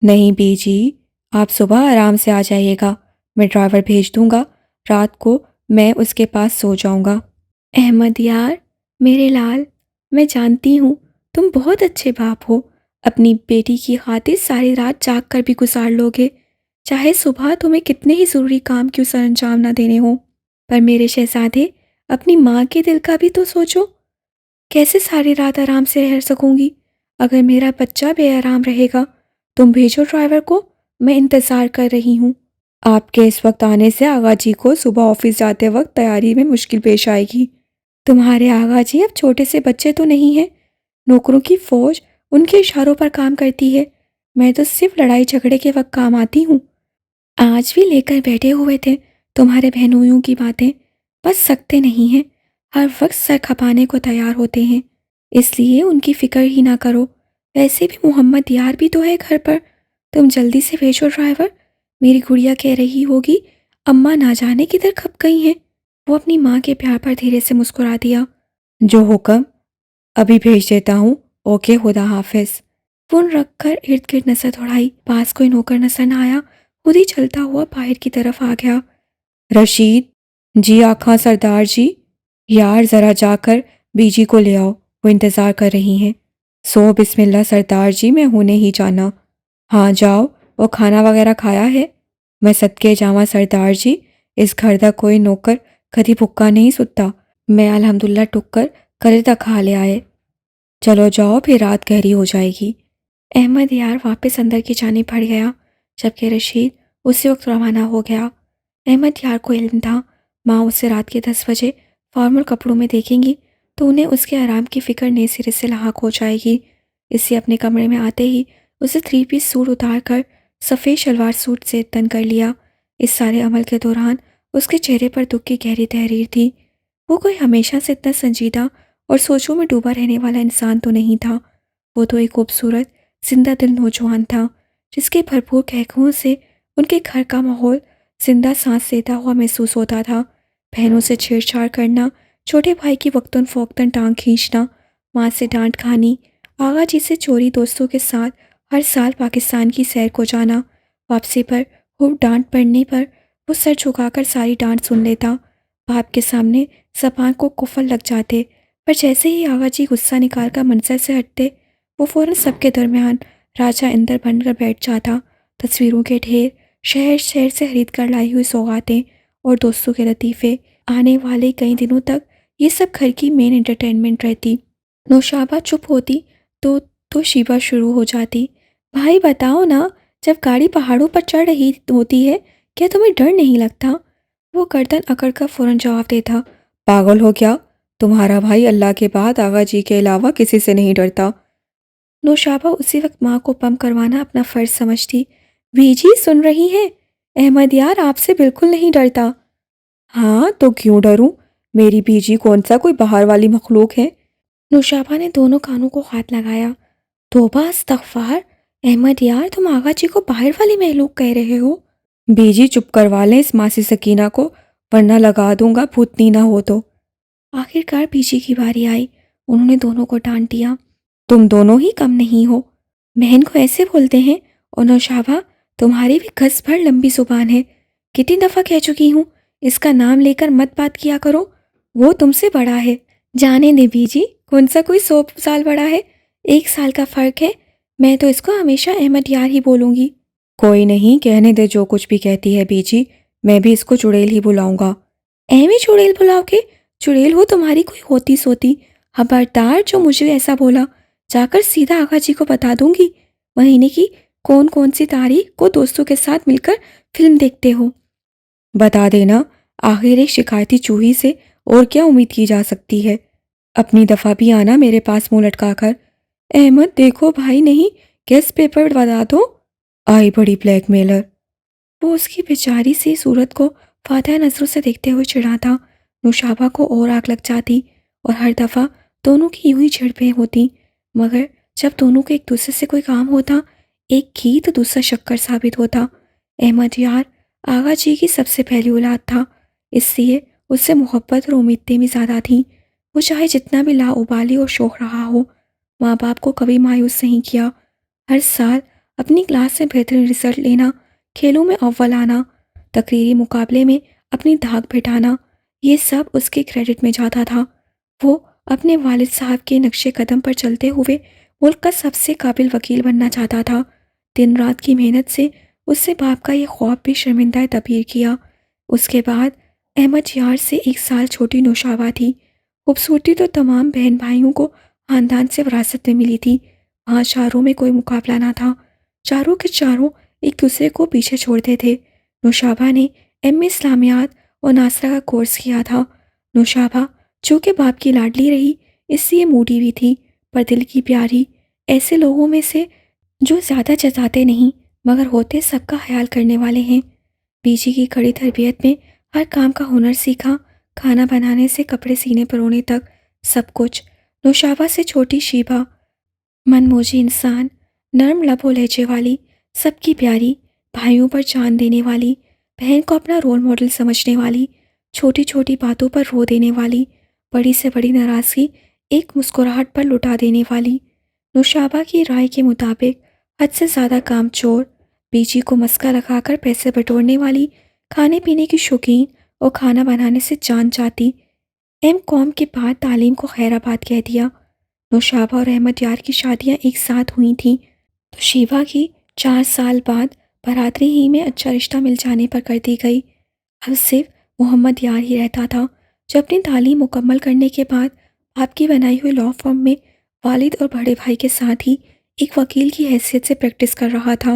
نہیں بیجی، آپ صبح آرام سے آ جائیے گا، میں ڈرائیور بھیج دوں گا، رات کو میں اس کے پاس سو جاؤں گا۔ احمد یار، میرے لال، میں جانتی ہوں تم بہت اچھے باپ ہو، اپنی بیٹی کی خاطر ساری رات جاگ کر بھی گزار لوگے، چاہے صبح تمہیں کتنے ہی ضروری کام کیوں سر انجام نہ دینے ہوں۔ پر میرے شہزادے، اپنی ماں کے دل کا بھی تو سوچو، کیسے ساری رات آرام سے رہ سکوں گی اگر میرا بچہ بے آرام رہے گا؟ تم بھیجو ڈرائیور کو، میں انتظار کر رہی ہوں۔ آپ کے اس وقت آنے سے آغا جی کو صبح آفس جاتے وقت تیاری میں مشکل پیش آئے گی۔ تمہارے آغا جی اب چھوٹے سے بچے تو نہیں ہیں، نوکروں کی فوج ان کے اشاروں پر کام کرتی ہے، میں تو صرف لڑائی جھگڑے کے وقت کام آتی ہوں۔ آج بھی لے کر بیٹھے ہوئے تھے تمہارے بہنوئیوں کی باتیں، بس سکتے نہیں ہیں، ہر وقت سر کھپانے کو تیار ہوتے ہیں، اس لیے ان کی فکر ہی نہ کرو۔ ویسے بھی محمد یار بھی تو ہے گھر پر، تم جلدی سے بھیجو ڈرائیور۔ میری گڑیا کہہ رہی ہوگی اماں نہ جانے کدھر کھپ گئی ہیں۔ وہ اپنی ماں کے پیار پر دھیرے سے مسکرا دیا۔ جو حکم، ابھی بھیج دیتا ہوں، اوکے، خدا حافظ۔ فون رکھ کر ارد گرد نظر دوڑائی، پاس کوئی نوکر نظر نہ آیا، خود ہی چلتا ہوا باہر کی طرف آ گیا۔ رشید، جی آقا سردار جی، یار ذرا جا کر بیجی کو لے آؤ، وہ انتظار کر رہی ہیں۔ سو بسم اللہ سردار جی، میں ہونے ہی جانا۔ ہاں جاؤ، وہ کھانا وغیرہ کھایا ہے؟ میں صدقے جاواں سردار جی، اس گھر دا کوئی نوکر کدی بھکا نہیں ستا، میں الحمدللہ ٹک کر کرے دا کھا لے آئے۔ چلو جاؤ، پھر رات گہری ہو جائے گی۔ احمد یار واپس اندر کی جانب بڑھ گیا، جبکہ رشید اسی وقت روانہ ہو گیا۔ احمد یار کو علم تھا ماں اسے رات کے 10 بجے فارمل کپڑوں میں دیکھیں گی تو انہیں اس کے آرام کی فکر نئے سرے سے لاحق ہو جائے گی۔ اسے اپنے کمرے میں آتے ہی اسے 3 پیس سوٹ اتار کر سفید شلوار سوٹ سے تن کر لیا۔ اس سارے عمل کے دوران اس کے چہرے پر دکھ کی گہری تحریر تھی۔ وہ کوئی ہمیشہ سے اتنا سنجیدہ اور سوچوں میں ڈوبا رہنے والا انسان تو نہیں تھا، وہ تو ایک خوبصورت زندہ دل نوجوان تھا جس کے بھرپور قہقہوں سے ان کے گھر کا ماحول زندہ سانس لیتا ہوا محسوس ہوتا تھا۔ بہنوں سے چھیڑ چھاڑ کرنا، چھوٹے بھائی کی وقتاً فوقتاً ٹانگ کھینچنا، ماں سے ڈانٹ کھانی، آغا جی سے چوری دوستوں کے ساتھ ہر سال پاکستان کی سیر کو جانا، واپسی پر خوب ڈانٹ پڑنے پر وہ سر جھکا کر ساری ڈانٹ سن لیتا، باپ کے سامنے زبان کو قفل لگ جاتے پر جیسے ہی آغا جی غصہ نکال کر منظر سے ہٹتے، وہ فوراً سب کے درمیان راجہ اندر بن کر بیٹھ جاتا۔ تصویروں کے ڈھیر، شہر شہر سے خرید کر لائی ہوئی سوغاتیں اور دوستوں کے لطیفے، آنے والے کئی دنوں تک یہ سب گھر کی مین انٹرٹینمنٹ رہتی۔ نوشابہ چپ ہوتی تو شیبہ شروع ہو جاتی، بھائی بتاؤ نا، جب گاڑی پہاڑوں پر چڑھ رہی ہوتی ہے کیا تمہیں ڈر نہیں لگتا؟ وہ گردن اکڑ کر فوراً جواب دیتا، پاگل ہو کیا؟ تمہارا بھائی اللہ کے بعد آغا جی کے علاوہ کسی سے نہیں ڈرتا۔ نوشابہ اسی وقت ماں کو پمپ کروانا اپنا فرض سمجھتی، بی جی سن رہی ہیں، احمد یار آپ سے بالکل نہیں ڈرتا۔ ہاں تو کیوں ڈروں؟ میری بی جی کون سا کوئی باہر والی مخلوق ہے؟ نوشابہ نے دونوں کانوں کو ہاتھ لگایا، توبہ استغفار، احمد یار تم آغا جی کو باہر والی مخلوق کہہ رہے ہو؟ بی جی چپ کروا لیں اس ماسی سکینہ کو، ورنہ لگا دوں گا بھوتنی نہ ہو تو۔ آخر کار بی جی کی باری آئی، انہوں نے دونوں کو ڈانٹ دیا، تم دونوں ہی کم نہیں ہو، بہن کو ایسے بولتے ہیں؟ اور نوشابہ تمہاری بھی گھس بھر لمبی زبان ہے، کتنی دفعہ کہہ چکی ہوں اس کا نام لے کر مت بات کیا کرو، وہ تم سے بڑا ہے۔ جانے دے بی جی، کون سا کوئی 100 سال بڑا ہے، 1 سال کا فرق ہے، میں تو اس کو ہمیشہ احمد یار ہی بولوں گی۔ کوئی نہیں، کہنے دے جو کچھ بھی کہتی ہے بی جی، میں بھی اس کو چڑیل ہی بلاؤں گا۔ ایویں چڑیل بلاؤ گے؟ چڑیل ہو تمہاری کوئی ہوتی سوتی، خبردار جو مجھے ایسا بولا جا کر سیدھا آغا جی کو بتا دوں گی، مہینے کی کون سی تاریخ کو دوستوں کے ساتھ مل کر فلم دیکھتے ہو۔ بتا دینا، آخر ایک شکایتی چوہی سے اور کیا امید کی جا سکتی ہے؟ اپنی دفعہ بھی آنا میرے پاس منہ لٹکا کر۔ احمد دیکھو بھائی، نہیں گیس پیپر بتا دو، آئی بڑی بلیک میلر۔ وہ اس کی بیچاری سی صورت کو فاتحہ نظروں سے دیکھتے ہوئے چڑھاتا، نوشابہ کو اور آگ لگ جاتی، اور ہر دفعہ دونوں کی یوں ہی جھڑپیں ہوتی، مگر جب دونوں کو ایک دوسرے سے کوئی کام ہوتا، ایک گھی تو دوسرا شکر ثابت ہوتا۔ احمد یار آغا جی کی سب سے پہلی اولاد تھا، اس لیے اس سے محبت اور امیدیں بھی زیادہ تھیں۔ وہ چاہے جتنا بھی لاابالی اور شوق رہا ہو، ماں باپ کو کبھی مایوس نہیں کیا۔ ہر سال اپنی کلاس میں بہترین رزلٹ لینا، کھیلوں میں اول آنا، تقریری مقابلے میں اپنی دھاک بٹھانا، یہ سب اس کے کریڈٹ میں جاتا تھا۔ وہ اپنے والد صاحب کے نقش قدم پر چلتے ہوئے ملک کا سب سے قابل وکیل بننا چاہتا تھا۔ دن رات کی محنت سے اس سے باپ کا یہ خواب بھی شرمندہ تعبیر کیا۔ اس کے بعد احمد یار سے 1 سال چھوٹی نوشابہ تھی۔ خوبصورتی تو تمام بہن بھائیوں کو خاندان سے وراثت میں ملی تھی، وہاں چاروں میں کوئی مقابلہ نہ تھا، چاروں کے چاروں ایک دوسرے کو پیچھے چھوڑتے تھے۔ نوشابہ نے ایم اے اسلامیات اور ناصرہ کا کورس کیا تھا۔ نوشابہ چونکہ باپ کی لاڈلی رہی اس لیے موڈی بھی تھی، پر دل کی پیاری، ایسے لوگوں میں سے جو زیادہ جتاتے نہیں مگر ہوتے سب کا خیال کرنے والے ہیں۔ بی جی کی کڑی تربیت میں ہر کام کا ہنر سیکھا، کھانا بنانے سے کپڑے سینے پرونے تک سب کچھ۔ نوشابہ سے چھوٹی شیبہ، من موجی انسان، نرم لب و لہجے والی، سب کی پیاری، بھائیوں پر جان دینے والی، بہن کو اپنا رول ماڈل سمجھنے والی، چھوٹی چھوٹی باتوں پر رو دینے والی، بڑی سے بڑی ناراضگی ایک مسکراہٹ پر لٹا دینے والی۔ نوشابہ کی رائے کے مطابق حد سے زیادہ کام چور، بی جی کو مسکا لگا کر پیسے بٹورنے والی، کھانے پینے کی شوقین اور کھانا بنانے سے جان چاہتی۔ ایم کام کے بعد تعلیم کو خیر آباد کہہ دیا۔ نوشابہ اور احمد یار کی شادیاں ایک ساتھ ہوئی تھیں تو شیبہ کی 4 سال بعد برادری ہی میں اچھا رشتہ مل جانے پر کر دی گئی۔ اب صرف محمد یار ہی رہتا تھا جو اپنی تعلیم مکمل کرنے کے بعد باپ کی بنائی ہوئی لاء فرم میں والد اور بڑے بھائی کے ساتھ ہی ایک وکیل کی حیثیت سے پریکٹس کر رہا تھا۔